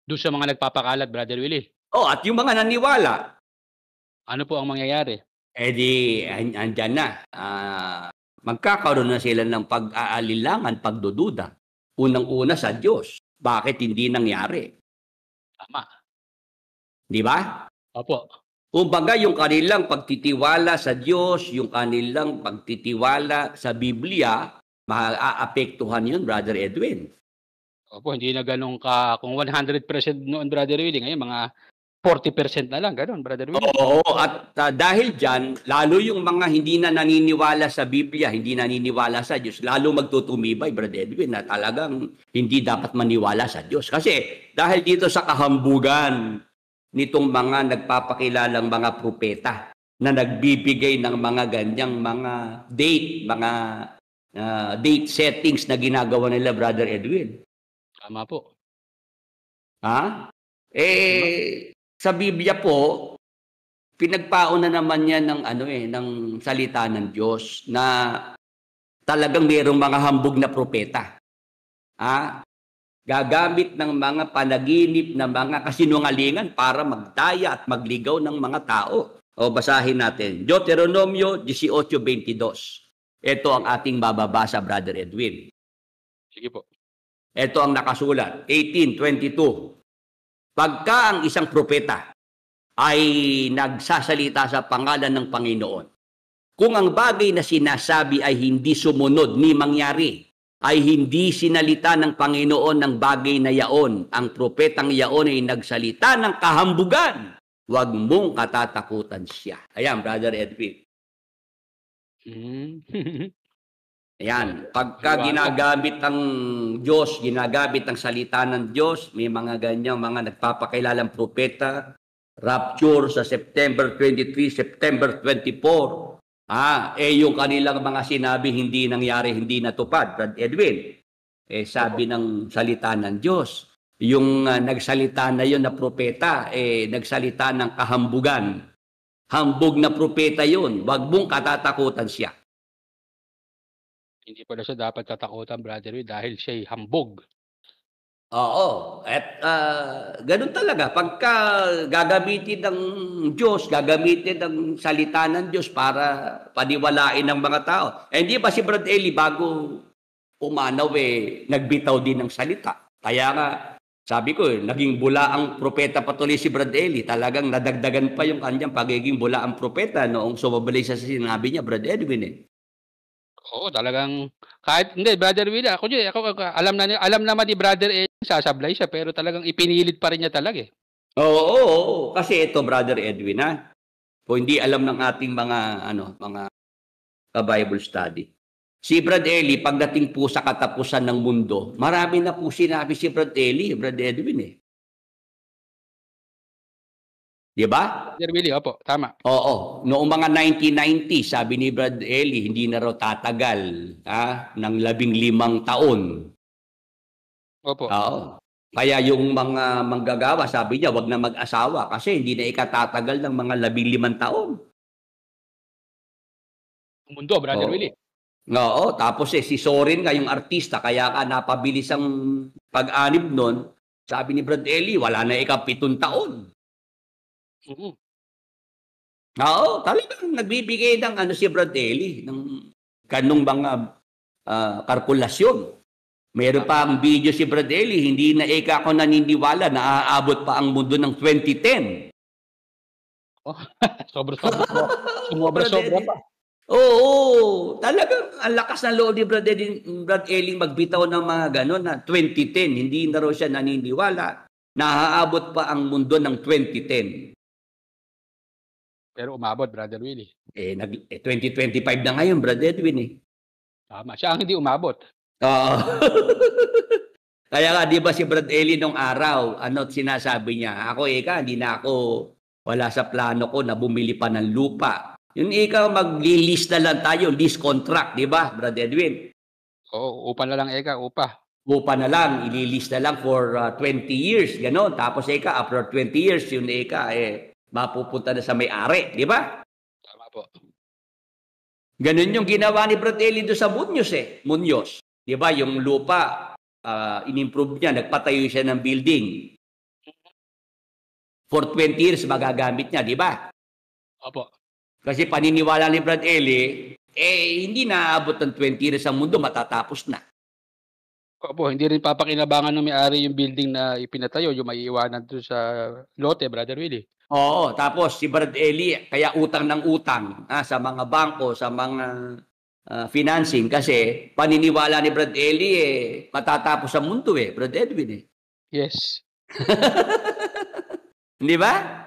Doon sa mga nagpapakalat, Brother Willie? At yung mga naniwala. Ano po ang mangyayari? Andyan na. Magkakaroon na sila ng pag-aalilangan, pagdududa. Unang-una sa Diyos. Bakit hindi nangyari? Tama. Di ba? Opo. Kumbaga, yung kanilang pagtitiwala sa Diyos, yung kanilang pagtitiwala sa Biblia, maaapektuhan yun, Brother Edwin. Opo, hindi na ganun kung 100% noon, Brother Willie, ngayon mga 40% na lang, ganun, Brother Willie. Oo, at dahil dyan, lalo yung mga hindi na naniniwala sa Biblia, hindi naniniwala sa Diyos, lalo magtutumibay, Brother Edwin, na talagang hindi dapat maniwala sa Diyos. Kasi dahil dito sa kahambugan nitong mga nagpapakilalang mga propeta na nagbibigay ng mga ganyang mga date settings na ginagawa nila, Brother Edwin. Tama po. Sa Biblia po, pinagpauna naman yan ng salita ng Diyos na talagang mayroong mga hambog na propeta. Gagamit ng mga panaginip na mga kasinungalingan para magdaya at magligaw ng mga tao. Basahin natin. Deuteronomio 18:22. Ito ang ating mababasa, Brother Edwin. Sige po. Ito ang nakasulat. 18:22. Pagka ang isang propeta ay nagsasalita sa pangalan ng Panginoon, kung ang bagay na sinasabi ay hindi sumunod ni mangyari, ay hindi sinalita ng Panginoon ng bagay na yaon, ang propetang yaon ay nagsalita ng kahambugan, huwag mong katatakutan siya. Ayan, Brother Edwin. Ayan, pagka ginagamit ang Diyos, ginagamit ang salita ng Diyos, may mga ganyang mga nagpapakilalang propeta, rapture sa September 23, September 24. Yung kanilang mga sinabi hindi nangyari, hindi natupad, Brad Edwin. sabi ng salita ng Diyos. Yung nagsalita na yon na propeta, nagsalita ng kahambugan. Hambog na propeta yon. Wag mong katatakutan siya. Hindi pala siya dapat tatakutan, Brother Will, dahil siya'y hambog. Oo. At ganun talaga. Pagka gagamitin ng Diyos, gagamitin ng salita ng Diyos para paniwalain ng mga tao. Hindi ba si Brad Eli bago umanaw nagbitaw din ng salita? Kaya nga, sabi ko, naging bula ang propeta patuloy si Brad Eli. Talagang nadagdagan pa yung kanyang pagiging bula ang propeta noong sumabali sa sinabi niya, Brad Edwin. Oo, talagang kahit hindi, Brother Will, ako alam naman ni Brother Edwin, sasablay siya, pero talagang ipinilit pa rin niya talaga. Oo. Kasi ito, Brother Edwin, kung hindi alam ng ating mga Bible study. Si Brad Eli, pagdating po sa katapusan ng mundo, marami na po sinabi si Brad Eli, Brad Edwin. Di ba? Brother Willie, opo, tama. Oo. Noong mga 1990, sabi ni Brad Eli, hindi na raw tatagal ng 15 taon. Opo. Oo. Kaya yung mga manggagawa, sabi niya, wag na mag-asawa kasi hindi na ikatatagal ng mga 15 taon. Mundo, Brother Willie. Oo. Tapos si Sorin nga, yung artista, kaya ka napabilis ang pag-anib nun. Sabi ni Brad Eli, wala na 7 taon. Oo, talagang nagbibigay ng si Brad Eli ng kanong mga kalkulasyon. Meron pa ang video si Brad Eli, hindi na ako naniniwala na aabot pa ang mundo ng 2010. Sobra pa. Oo, talagang ang lakas ng loob ni Brad Eli magbitaw ng mga gano'n na 2010. Hindi na raw siya naniniwala na aabot pa ang mundo ng 2010. Pero umabot, Brother Willie. 2025 na ngayon, Brad Edwin. Tama. Siya ang hindi umabot. Oo. Kaya nga, di ba si Brad Eli nung araw, sinasabi niya, hindi na ako, wala sa plano ko na bumili pa ng lupa. Yung maglilist na lang tayo, lease contract, di ba, Brad Edwin? Oo, upa na lang, upa. Upa na lang, ililist na lang for 20 years, gano'n. Tapos after 20 years, yung mapupunta na sa may-ari, di ba? Tama po. Ganun yung ginawa ni Brad Eli doon sa Muñoz. Di ba? Yung lupa, in-improve niya, nagpatayo siya ng building. For 20 years, magagamit niya, di ba? Opo. Kasi paniniwala ni Brad Eli, hindi na aabot ng 20 years ang mundo, matatapos na. Opo, hindi rin papakinabangan ng may-ari yung building na ipinatayo, yung maiiwanan doon sa lote, Brother Willie. Oo, tapos si Brad Eli, kaya utang ng utang sa mga bangko, sa mga financing, kasi paniniwala ni Brad Eli, matatapos ang mundo Brad Edwin. Yes. Di ba?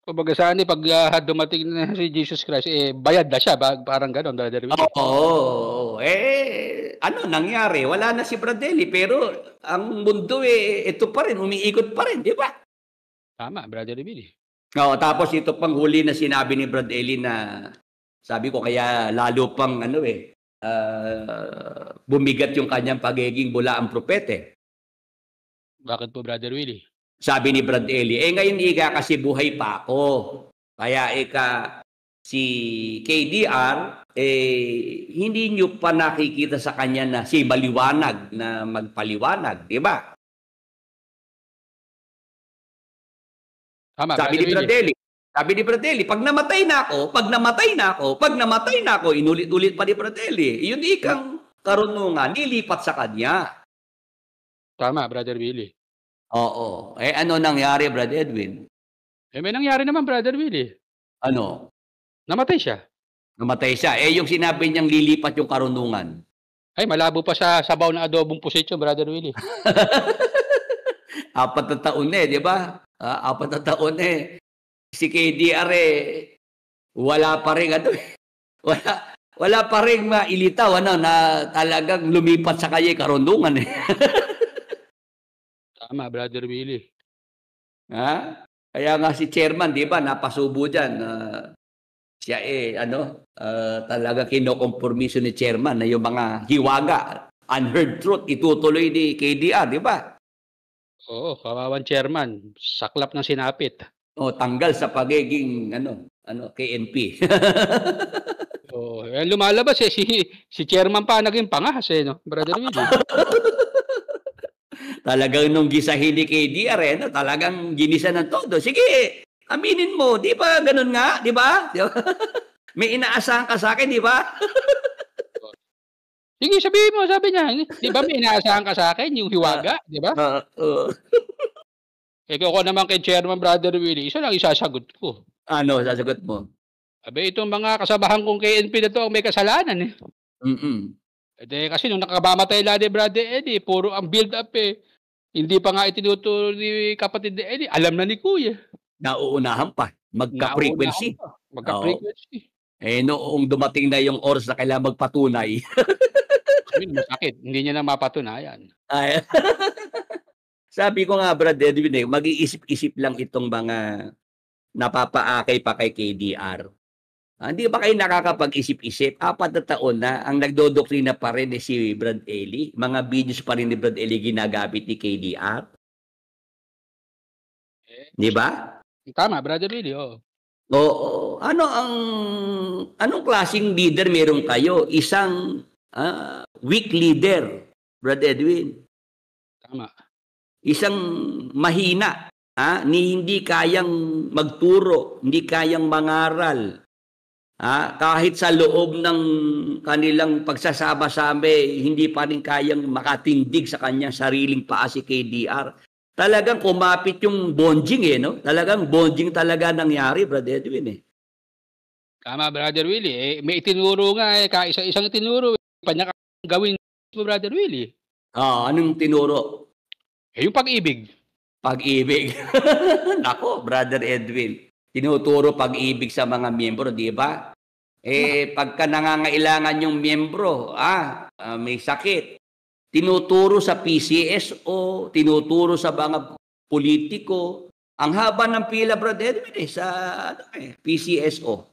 Kumbaga saan pag dumating na si Jesus Christ, bayad na siya, parang gano'n, Brother Willie. Oo, nangyari? Wala na si Brad Eli, pero ang mundo ito pa rin, umiikot pa rin, di ba? Tama, Brother Willie. Oo, tapos ito pang huli na sinabi ni Brad Eli na sabi ko kaya lalo pang bumigat yung kanyang pagiging bulaang propete. Bakit po, Brother Willie? Sabi ni Brad Eli, ngayon kasi buhay pa ako. Kaya si KDR, hindi nyo pa nakikita sa kanya na si maliwanag na magpaliwanag, di ba? Tama, Sabi ni Brad Eli, pag namatay na ako, inulit-ulit pa ni Brad Eli. Yun ikang karunungan, nilipat sa kanya. Tama, Brother Willie. Oo. Ano nangyari, Brad Edwin? May nangyari naman, Brother Willie. Ano? Namatay siya. Yung sinabi niyang lilipat yung karunungan. Ay, malabo pa sa sabaw na adobong pusit yung Brother Willie. 4 na taon di ba? 4 na taon Si KDR wala pa rin wala pa rin mailitaw na talagang lumipat sa kanya karunungan Tama, Brother Willie. Kaya nga si chairman, di ba, napasubo dyan. Siya talaga kinokompromiso ni chairman na yung mga hiwaga unheard truth itutuloy ni KDR, di ba? Oo, kawawang chairman, saklap ng sinapit. O tanggal sa pagiging KNP. Oo, lumalabas si chairman pa naging pangahas no, Brother Willie. Talagang nung gisahin ni KDR, talagang ginisa ng todo. Sige, aminin mo, di ba ganun nga, di ba? May inaasahan ka sa akin, di ba? Sige, sabihin mo, sabi niya. Di ba may inaasahan ka sa akin, yung hiwaga, di ba? Ako naman kay Chairman Brother Willie, isa lang isasagot ko. Ano, sasagot mo? Abe, itong mga kasabahan kong KNP na to ang may kasalanan eh. Kasi nung nakamamatay lang ni Brother Eddie, puro ang build up eh. Hindi pa nga itinuturo ni kapatid ni Eddie, alam na ni Kuya. Nauunahan pa, magka-frequency. Magka-frequency. Noong dumating na yung oras na kailangan magpatunay. Masakit, hindi niya na mapatunayan. Sabi ko nga, Brad Edwin, mag-iisip-isip lang itong mga napapaakay pa kay KDR. Hindi ba kayo nakakapag-isip-isip? 4 na taon na ang nagdodoktrina pa rin si Brad Eli. Mga videos pa rin ni Brad Eli ginagamit ni KDR. Di ba? Tama, Brother Willie, oo. Oo. Anong klaseng leader meron kayo? Isang weak leader, Brad Edwin. Tama. Isang mahina, hindi kayang magturo, hindi kayang mangaral. Kahit sa loob ng kanilang pagsasama-same, hindi pa rin kayang makatindig sa kanyang sariling paa si KDR. Talagang kumapit yung bonding no? Talagang bonding talaga nangyari, Brad Edwin Tama, Brother Willie. May itinuro nga kaisa-isang itinuro. Panya gawin mo, Brother Willie. Anong tinuro? Yung pag-ibig. Pag-ibig. Nako, Brother Edwin. Tinuturo pag-ibig sa mga miyembro, di ba? Pagka nangangailangan yung miyembro, may sakit, tinuturo sa PCSO, tinuturo sa mga politiko. Ang haba ng pila, Brother Edwin, sa PCSO.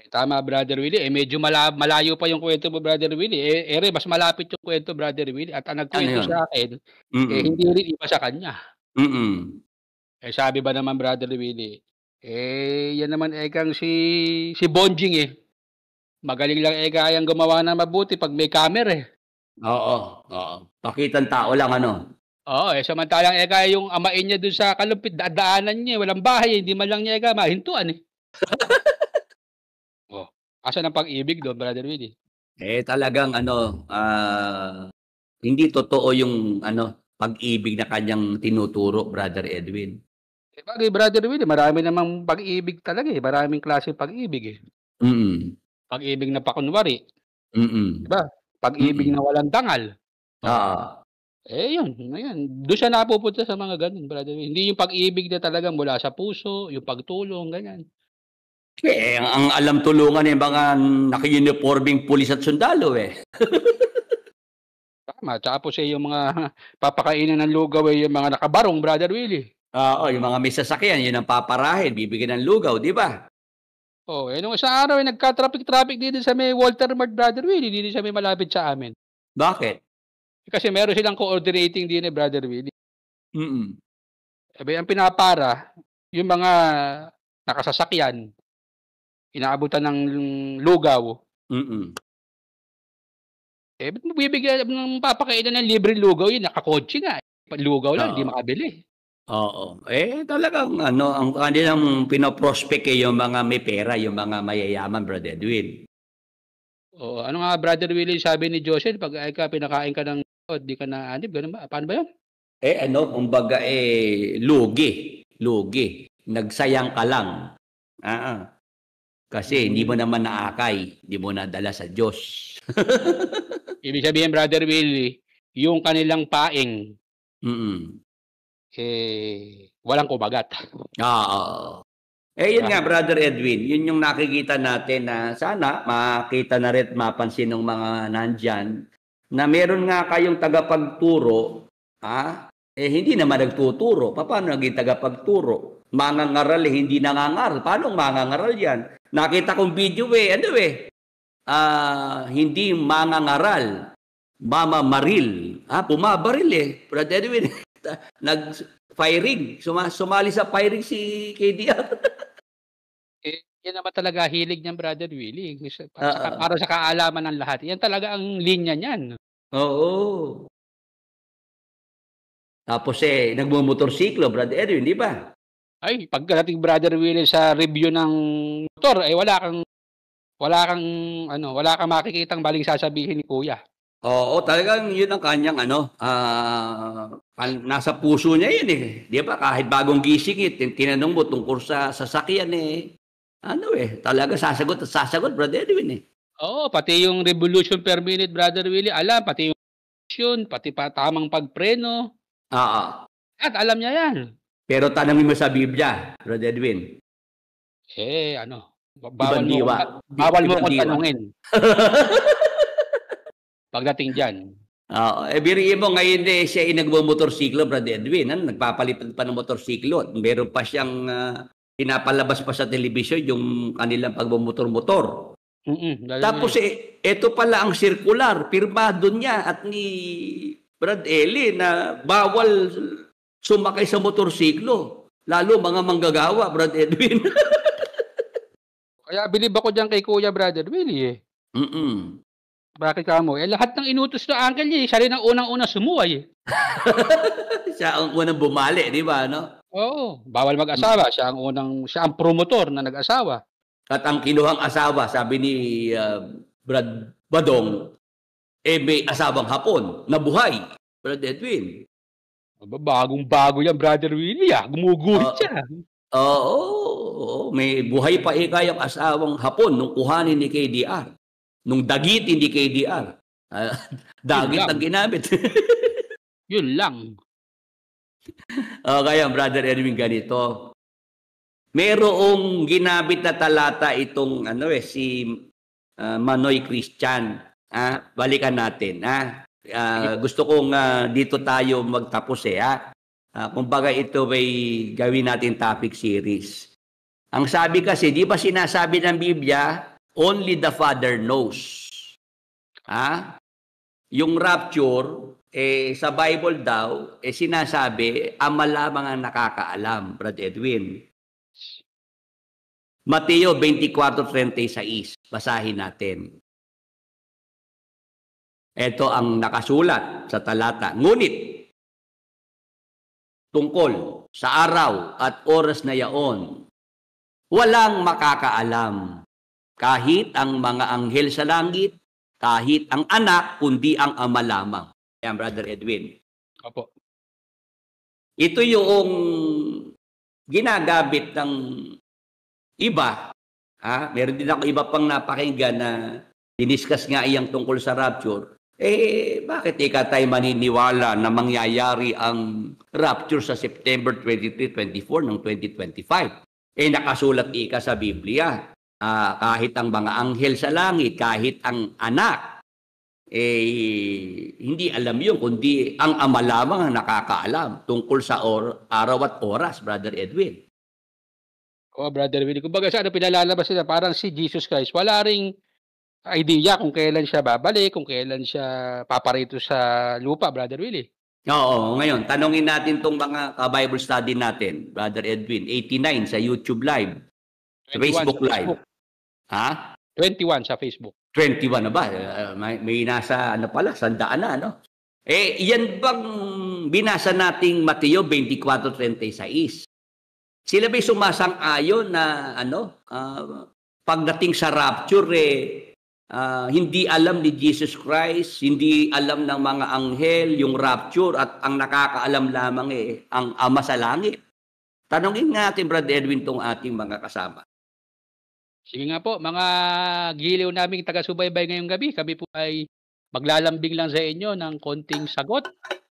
Tama, Brother Willie. Medyo malayo pa yung kwento mo, Brother Willie. Mas malapit yung kwento, Brother Willie. At ang nagkwento sa akin, hindi rin iba sa kanya. Sabi ba naman, Brother Willie, yan naman ekang si Bonjing Magaling lang kayang gumawa na mabuti pag may camera Oo. Pakitang tao lang, Oo, samantalang yung amain niya dun sa kalumpit, daanan niya, walang bahay, hindi man lang niya mahintuan Asa ng pag-ibig doon, Brother Willie? Talagang hindi totoo yung pag-ibig na kanyang tinuturo, Brother Edwin. Bagay, Brother Willie, marami namang pag-ibig talaga Maraming klase pag-ibig Pag-ibig na pakunwari. Diba? Pag-ibig na walang dangal. Yun. Doon siya napupunta sa mga ganun, Brother Willie. Hindi yung pag-ibig na talagang mula sa puso, yung pagtulong, ganyan. Ang alam tulungan yung mga naka-uniforming pulis at sundalo Tama. Tapos yung mga papakainan ng lugaw yung mga nakabarong, Brother Willie. Yung mga may sasakyan, yun ang paparahin, bibigyan ng lugaw, di ba? Nung isang araw, nagka-traffic dito sa may Walter Mart, Brother Willie, dito sa may malapit sa amin. Bakit? Kasi meron silang coordinating din Brother Willie. Ang pinapara, yung mga nakasasakyan, inaabutan ng lugaw. Ba't mo bibigyan ng papakainan ng libre lugaw yun? Nakakotse nga. Lugaw lang, hindi makabili. Oo. Talagang ang kanilang pinoprospect yung mga may pera, yung mga mayayaman, Brother Edwin. Ano nga, Brother Willie, sabi ni Joseph, pag pinakain ka ng di ka na anib, ganun ba? Paano ba yun? Kumbaga, lugi. Nagsayang ka lang. Kasi hindi mo naman naakay, hindi mo nadala sa Diyos. Ibig sabihin, Brother Willie, yung kanilang paing, walang kumagat. Yun nga, Brother Edwin, yun yung nakikita natin na sana makita na rin at mapansin ng mga nandyan na meron nga kayong tagapagturo, hindi naman nagtuturo. Paano naging tagapagturo? Mangangaral hindi nangangaral. Paano mangangaral yan? Nakita kong video hindi mangangaral. Mama Maril. Bumabaril eh. Brother Edwin. Nag-firing. Sumali sa firing si KDR. Yan naman talaga hilig niyan, Brother Willie. Para sa kaalaman ng lahat. Yan talaga ang linya niyan. Oo. Tapos nagmumotorsiklo, Brother Edwin, di ba? Ay, pagdating, Brother Willie, sa review ng motor, ay wala kang makikitang maling sasabihin ni Kuya. Oo, talagang yun ang kanyang nasa puso niya yun eh. Di ba? Kahit bagong gising tinanong mo tungkol sa sasakyan talaga sasagot at sasagot, Brother Edwin eh. Oo, pati yung revolution per minute, Brother Willie, alam, pati yung revolution, pati pa tamang pagpreno. Oo. At alam niya yan. Pero tanongin mo sa Biblia, Brother Edwin. Bawal mo akong tanungin. Pagdating dyan. Biriin mo ngayon siya nagmumotorsiklo, Brother Edwin. Nagpapalipad pa ng motorsiklo. Meron pa siyang pinapalabas pa sa telebisyon yung kanilang pagmumotor-motor. Tapos ito pala ang circular, pirmado niya at ni Brad Eli na bawal sumakay sa motorsiklo. Lalo mga manggagawa, Brad Edwin. Kaya bilib ako dyan kay Kuya, Brother Willie eh. Bakit ka mo? Lahat ng inutos na uncle niya, siya rin ang unang-una sumuway. Siya ang unang bumali, di ba? No? Oo, bawal mag-asawa. Siya ang promotor na nag-asawa. At ang kinuhang asawa, sabi ni Brad Badong, may asawang Hapon na buhay, Brad Edwin. Bagong-bago yan, Brother Willie. Gumuguhit siya. Oo, may buhay pa yung asawang Hapon nung kuhanin ni KDR. Nung dagitin ni KDR. Dagit ang ginamit. Yun lang. Kaya, Brother Edwin, ganito. Merong ginamit na talata itong si Manoy Christian. Balikan natin. Gusto kong dito tayo magtapos kumbaga ito ay gawin natin topic series. Ang sabi kasi, di ba sinasabi ng Biblia, only the Father knows. Yung rapture, sa Bible daw, sinasabi, Ama lamang ang nakakaalam, Brad Edwin. Mateo 24:36, basahin natin. Ito ang nakasulat sa talata. Ngunit, tungkol sa araw at oras na yaon, walang makakaalam. Kahit ang mga anghel sa langit, kahit ang anak, kundi ang Ama lamang. Yan, Brother Edwin. Opo. Ito yung ginagamit ng iba. Meron din ako iba pang napakinggan na diniscuss nga iyang tungkol sa rapture. Bakit tayo maniniwala na mangyayari ang rapture sa September 23-24 ng 2025? Nakasulat sa Biblia. Kahit ang mga anghel sa langit, kahit ang anak, hindi alam yun, kundi ang Ama lamang ang nakakaalam tungkol sa araw at oras, Brother Edwin. Brother Willie, kumbaga sa pinalalabas nila, parang si Jesus Christ, wala ring idea kung kailan siya babalik, kung kailan siya paparito sa lupa, Brother Willie. Oo, ngayon, tanongin natin itong mga Bible study natin, Brother Edwin, 89 sa YouTube Live. Facebook Live. 21 sa Facebook. 21 na ba? May nasa, 100 na, no? Yan bang binasa nating Mateo 24:36? Sila ba'y sumasang-ayon na, pagdating sa rapture, hindi alam ni Jesus Christ, hindi alam ng mga anghel yung rapture at ang nakakaalam lamang ang Ama sa langit? Tanongin natin, Brother Edwin, tong ating mga kasama. Sige nga po, mga giliw naming taga-subaybay ngayong gabi, kami po ay maglalambing lang sa inyo ng konting sagot.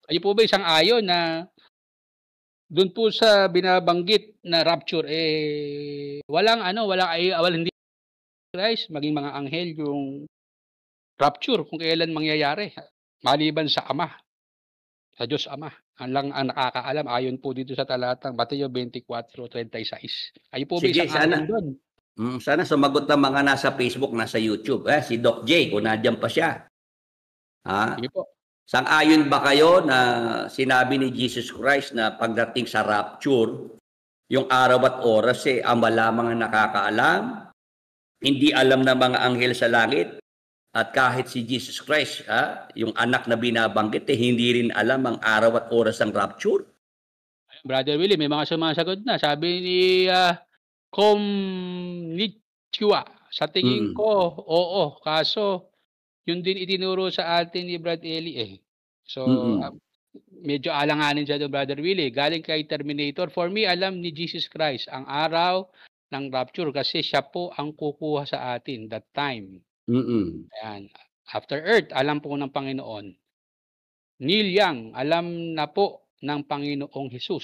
Kayo po ba isang ayon na doon po sa binabanggit na rapture, walang hindi Christ, maging mga anghel yung rapture kung kailan mangyayari, maliban sa Ama, sa Diyos Ama. Ang lang ang nakakaalam ayon po dito sa talatang Mateo 24:36. Kayo po ba isang ayon doon? Sana sumagot ng mga nasa Facebook, nasa YouTube. Si Doc J, kung nandiyan pa siya. Ha? Sige po. Sang-ayon ba kayo na sinabi ni Jesus Christ na pagdating sa rapture, yung araw at oras ama lamang ang nakakaalam, hindi alam ng mga anghel sa langit, at kahit si Jesus Christ, yung anak na binabanggit, hindi rin alam ang araw at oras ng rapture? Brother Willie, may mga sumasagot na. Sabi ni Konnichiwa, sa tingin ko, oo. Kaso, yun din itinuro sa atin ni Brad Eli eh. So, medyo alanganin siya doon, Brother Willie. Galing kay Terminator. For me, alam ni Jesus Christ ang araw ng rapture kasi siya po ang kukuha sa atin that time. Ayan. After earth, alam po ng Panginoon. Neil Young, alam na po ng Panginoong Jesus.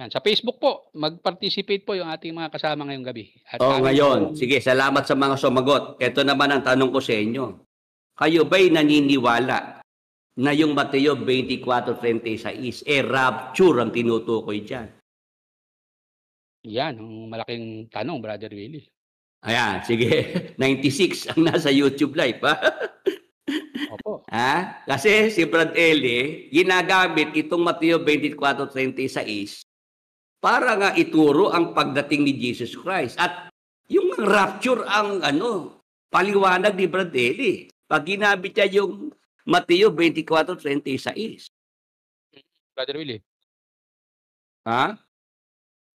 Yan. Sa Facebook po, mag-participate po yung ating mga kasama ngayong gabi. At ngayon. Sige, salamat sa mga sumagot. Ito naman ang tanong ko sa inyo. Kayo ba'y naniniwala na yung Mateo 24:36, rapture ang tinutukoy dyan? Yan, ang malaking tanong, Brother Willie. Ayan, sige. 96 ang nasa YouTube live, ha? Opo. Kasi si Brad Eli, ginagamit itong Mateo 24:36 para nga ituro ang pagdating ni Jesus Christ. At yung rapture ang paliwanag ni Brad Eli. Pag ginamit niya yung Mateo 24:36. Brother Willie.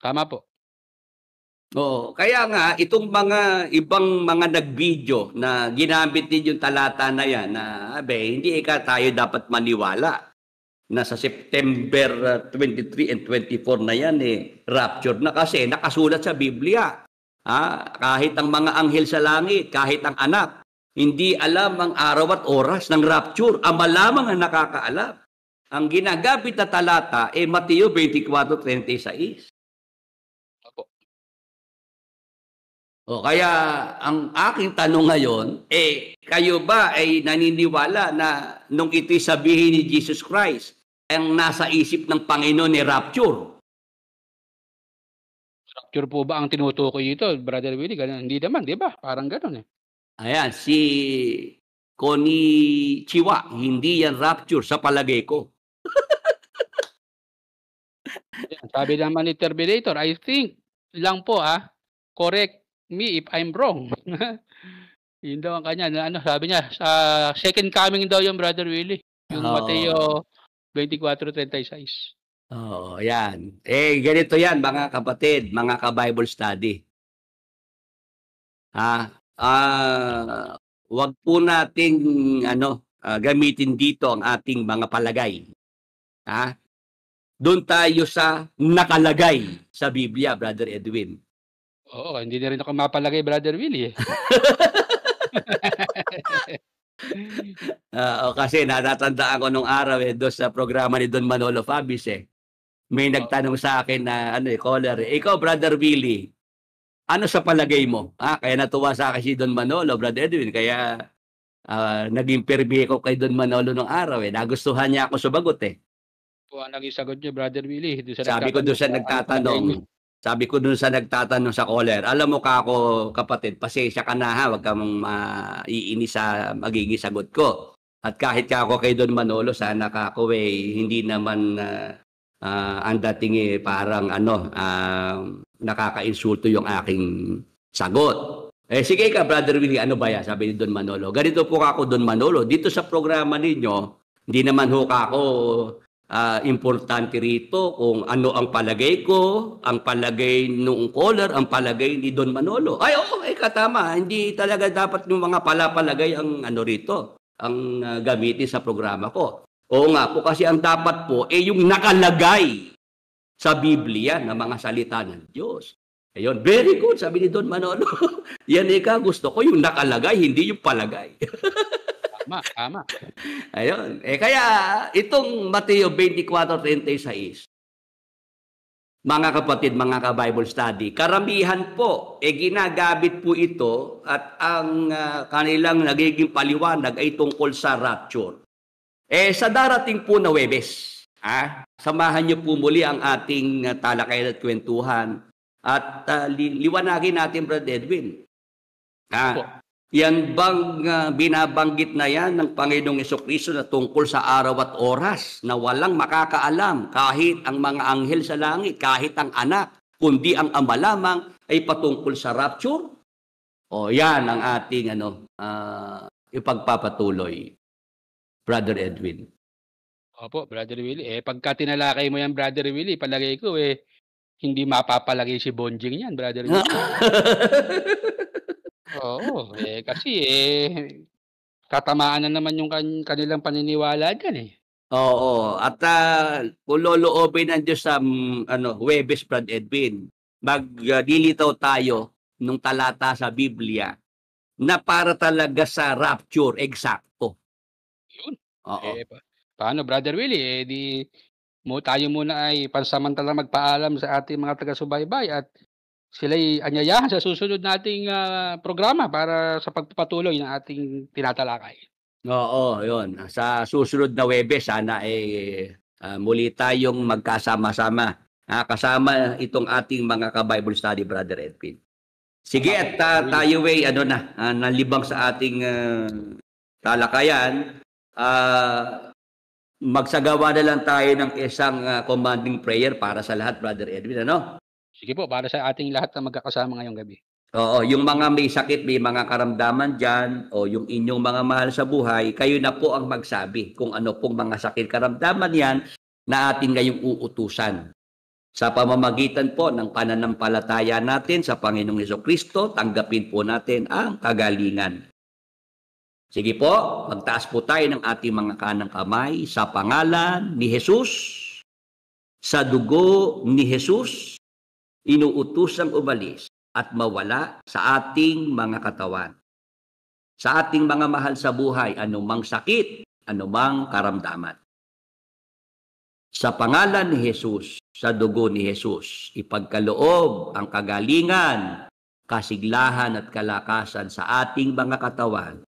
Tama po. Oo. Kaya nga, itong mga ibang mga nag-video na ginamit din yung talata na yan, na hindi tayo dapat maniwala na sa September 23 and 24 na yan, rapture na kasi nakasulat sa Biblia. Kahit ang mga anghel sa langit, kahit ang anak, hindi alam ang araw at oras ng rapture. Ama lamang ang nakakaalam. Ang ginagamit na talata Mateo 24:36. Kaya ang aking tanong ngayon, kayo ba ay naniniwala na nung ito'y sabihin ni Jesus Christ, ang nasa isip ng Panginoon ni rapture? Rapture po ba ang tinutukoy ito, Brother Willie? Ganun, hindi naman, di ba? Parang gano'n eh. Ayan, si Konnichiwa, hindi yan rapture sa palagay ko. Sabi naman ni Terminator, I think lang po correct me if I'm wrong. Yun daw ang kanya. Sabi niya, sa second coming daw yung Brother Willie. Yung Mateo 24:36. Yan. Ganito yan, mga kapatid, mga ka-Bible study. Wag po nating gamitin dito ang ating mga palagay. Doon tayo sa nakalagay sa Biblia, Brother Edwin. Oo, hindi na rin ako mapalagay, Brother Willie. Kasi natatandaan ko nung araw doon sa programa ni Don Manolo Fabis may nagtanong sa akin na caller, ikaw Brother Willie, ano sa palagay mo? Kaya natuwa sa akin si Don Manolo, Brother Edwin, kaya naging perbi ko kay Don Manolo nung araw nagustuhan niya ako sumagot Ang naging sagot niyo, Brother Willie. Sabi ko doon sa nagtatanong sa caller, alam mo ako kapatid, pasensya ka na wag kang maiinis sa magiging sagot ko. At kahit ako kay Don Manolo, sana ako hindi naman ang dating parang nakaka-insulto yung aking sagot. Sige ka, Brother Willie, ano ba yan? Sabi ni Don Manolo. Ganito po ako, Don Manolo. Dito sa programa ninyo, hindi naman ako importante rito kung ano ang palagay ko, ang palagay nung caller, ang palagay ni Don Manolo. Katama. Hindi talaga dapat yung mga palapalagay ang rito, ang gamitin sa programa ko. Oo nga po, kasi ang dapat po yung nakalagay sa Biblia na mga salita ng Diyos. Ayun, very good, sabi ni Don Manolo. Yan gusto ko yung nakalagay, hindi yung palagay. Tama. Ayun. Kaya itong Mateo 24:36, mga kapatid, mga ka-Bible study, karamihan po, ginagamit po ito at ang kanilang nagiging paliwanag ay tungkol sa rapture. Sa darating po na Huwebes, samahan niyo po muli ang ating talakayan at kwentuhan at liwanagin natin, Brad Edwin. Yan bang binabanggit na yan ng Panginoong Hesukristo na tungkol sa araw at oras na walang makakaalam kahit ang mga anghel sa langit, kahit ang anak, kundi ang ama lamang ay patungkol sa rapture? O yan ang ating ipagpapatuloy, Brother Edwin. Opo, Brother Willie. Pagka tinalakay mo yan, Brother Willie, palagay ko, hindi mapapalagay si Bonjing yan, Brother Willie. Oo, kasi tatamaan na naman yung kanilang paniniwala dyan Oo, at kung loloobin ng Diyos sa Huwebes, Brad Edwin, maglilitaw tayo nung talata sa Biblia na para talaga sa rapture, eksakto. Yun. Oo. Paano, Brother Willie? Tayo muna ay pansamantala magpaalam sa ating mga taga-subaybay at sila'y anyayahan sa susunod nating programa para sa pagpapatuloy ng ating tinatalakay. Oo, yun. Sa susunod na Huwebes, sana muli tayong magkasama-sama. Kasama itong ating mga ka-Bible study, Brother Edwin. Sige, at tayo nalibang sa ating talakayan. Magsagawa na lang tayo ng isang commanding prayer para sa lahat, Brother Edwin, ano? Sige po, para sa ating lahat na magkakasama ngayong gabi. Oo, yung mga may sakit, may mga karamdaman dyan, o yung inyong mga mahal sa buhay, kayo na po ang magsabi kung ano pong mga sakit karamdaman yan na ating ngayong uutusan. Sa pamamagitan po ng pananampalataya natin sa Panginoong Hesukristo, tanggapin po natin ang kagalingan. Sige po, magtaas po tayo ng ating mga kanang kamay sa pangalan ni Jesus, sa dugo ni Jesus, inuutosang umalis at mawala sa ating mga katawan. Sa ating mga mahal sa buhay, anumang sakit, anumang karamdaman. Sa pangalan ni Jesus, sa dugo ni Jesus, ipagkaloob ang kagalingan, kasiglahan at kalakasan sa ating mga katawan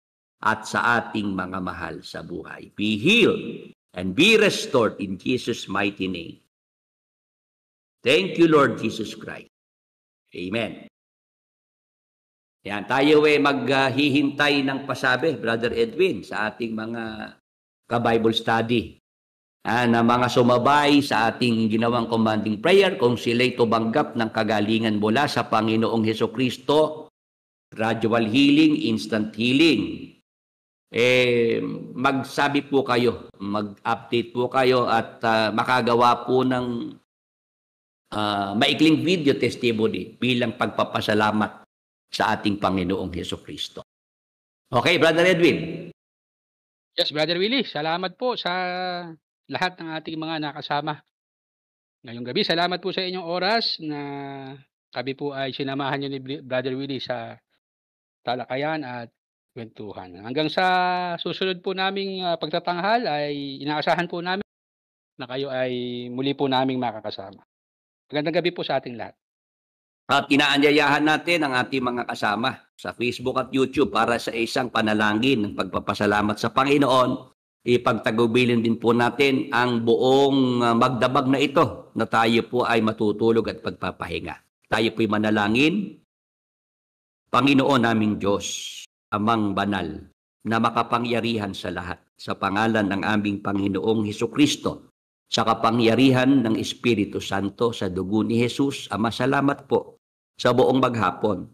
at sa ating mga mahal sa buhay. Be healed and be restored in Jesus' mighty name. Thank you, Lord Jesus Christ. Amen. Yan, tayo maghihintay ng pasabi, Brother Edwin, sa ating mga ka-Bible study. Na mga sumabay sa ating ginawang commanding prayer, kung sila'y tumanggap ng kagalingan mula sa Panginoong Hesukristo, gradual healing, instant healing. Magsabi po kayo, mag-update po kayo at makagawa po ng maikling video testimony bilang pagpapasalamat sa ating Panginoong Hesukristo. Okay, Brother Edwin? Yes, Brother Willie. Salamat po sa lahat ng ating mga nakasama ngayong gabi. Salamat po sa inyong oras na kami po ay sinamahan niyo ni Brother Willie sa talakayan at kwentuhan. Hanggang sa susunod po naming pagtatanghal ay inaasahan po namin na kayo ay muli po naming makakasama. Magandang gabi po sa ating lahat. At inaanyayahan natin ang ating mga kasama sa Facebook at YouTube para sa isang panalangin ng pagpapasalamat sa Panginoon. Ipagtagubilin din po natin ang buong magdamag na ito na tayo po ay matutulog at pagpapahinga. Tayo po'y manalangin. Panginoon naming Diyos, Amang banal na makapangyarihan sa lahat, sa pangalan ng aming Panginoong Hesukristo, sa kapangyarihan ng Espiritu Santo, sa dugo ni Jesus, Ama, salamat po sa buong maghapon,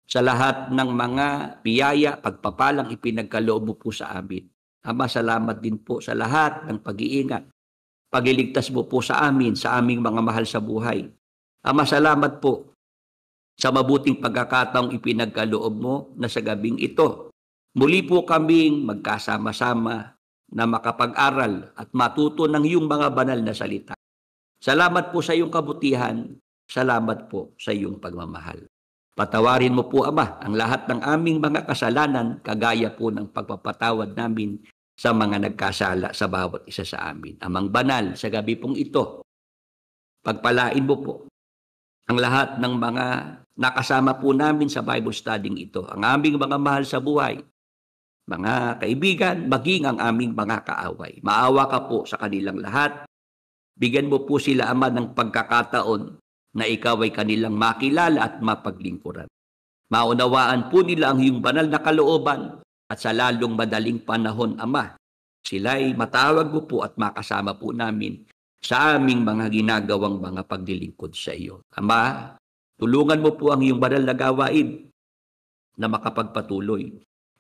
sa lahat ng mga biyaya, pagpapalang ipinagkaloob mo po sa amin. Ama, salamat din po sa lahat ng pag-iingat, pagliligtas mo po sa amin, sa aming mga mahal sa buhay. Ama, salamat po sa mabuting pagkakataong ipinagkaloob mo na sa gabing ito, muli po kaming magkasama-sama na makapag-aral at matuto ng iyong mga banal na salita. Salamat po sa iyong kabutihan. Salamat po sa iyong pagmamahal. Patawarin mo po, Ama, ang lahat ng aming mga kasalanan, kagaya po ng pagpapatawad namin sa mga nagkasala sa bawat isa sa amin. Amang banal, sa gabi pong ito, pagpalain mo po ang lahat ng mga nakasama po namin sa Bible studying ito, ang aming mga mahal sa buhay, mga kaibigan, maging ang aming mga kaaway. Maawa ka po sa kanilang lahat. Bigyan mo po sila, Ama, ng pagkakataon na ikaw ay kanilang makilala at mapaglingkuran. Maunawaan po nila ang iyong banal na kalooban at sa lalong madaling panahon, Ama, sila'y matawag mo po at makasama po namin sa aming mga ginagawang mga paglilingkod sa iyo. Ama, tulungan mo po ang iyong banal na gawain na makapagpatuloy.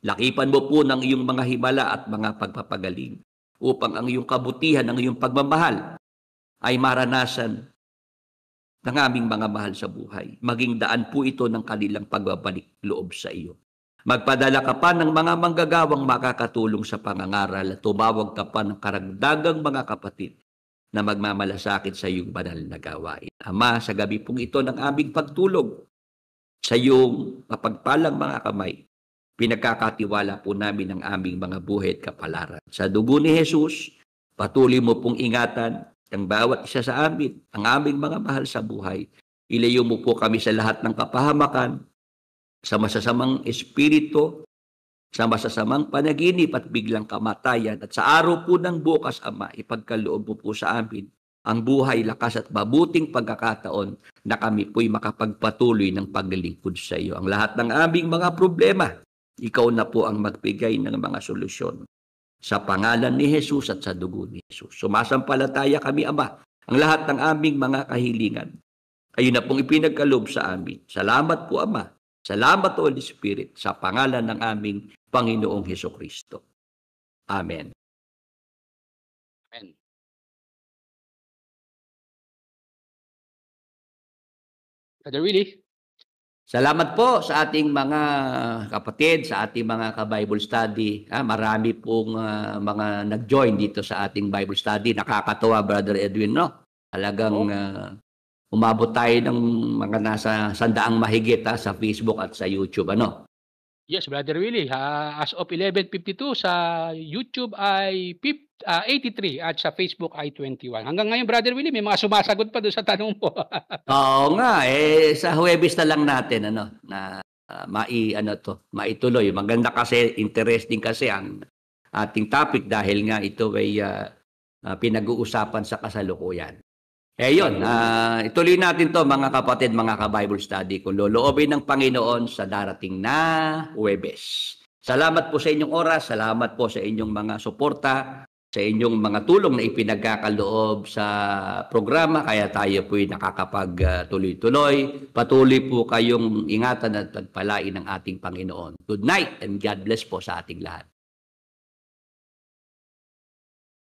Lakipan mo po ng iyong mga himala at mga pagpapagaling upang ang iyong kabutihan, ang iyong pagmamahal ay maranasan ng aming mga mahal sa buhay. Maging daan po ito ng kanilang pagbabalik loob sa iyo. Magpadala ka pa ng mga manggagawang makakatulong sa pangangaral at tumawag ka pa ng karagdagang mga kapatid na magmamalasakit sa iyong banal na gawain. Ama, sa gabi pong ito ng aming pagtulog sa iyong mapagpalang mga kamay, pinagkakatiwala po namin ang aming mga buhay at kapalaran. Sa dugo ni Jesus, patuloy mo pong ingatan ang bawat isa sa amin, ang aming mga mahal sa buhay. Ilayo mo po kami sa lahat ng kapahamakan, sa masasamang espiritu, sa masasamang panaginip at biglang kamatayan. At sa araw po ng bukas, Ama, ipagkaloob mo po sa amin ang buhay, lakas at mabuting pagkakataon na kami po'y makapagpatuloy ng paglilingkod sa iyo. Ang lahat ng aming mga problema, ikaw na po ang magbigay ng mga solusyon. Sa pangalan ni Jesus at sa dugo ni Jesus. Sumasampalataya kami, Ama, ang lahat ng aming mga kahilingan. Ayun na pong ipinagkaloob sa amin. Salamat po, Ama. Salamat, Holy Spirit, sa pangalan ng aming Panginoong Hesukristo. Amen. Amen. Brother Willie. Salamat po sa ating mga kapatid, sa ating mga ka-Bible study. Marami pong mga nag-join dito sa ating Bible study. Nakakatawa, Brother Edwin, no? Talagang umabot tayo ng mga nasa 100 mahigit sa Facebook at sa YouTube, ano? Yes, Brother Willie. As of 11:52 sa YouTube ay 83 at sa Facebook ay 21. Hanggang ngayon, Brother Willie, may mga sumasagot pa doon sa tanong mo. Oo nga, sa Huwebes na lang natin na maituloy. Maganda kasi, interesting kasi ang ating topic dahil nga ito ay pinag-uusapan sa kasalukuyan. Yun, ituloy natin to mga kapatid, mga ka-Bible study kung loloobin ng Panginoon sa darating na Huwebes. Salamat po sa inyong oras, salamat po sa inyong mga suporta, sa inyong mga tulong na ipinagkakaloob sa programa, kaya tayo po'y nakakapagtuloy-tuloy. Patuloy po kayong ingatan at pagpalain ng ating Panginoon. Good night and God bless po sa ating lahat.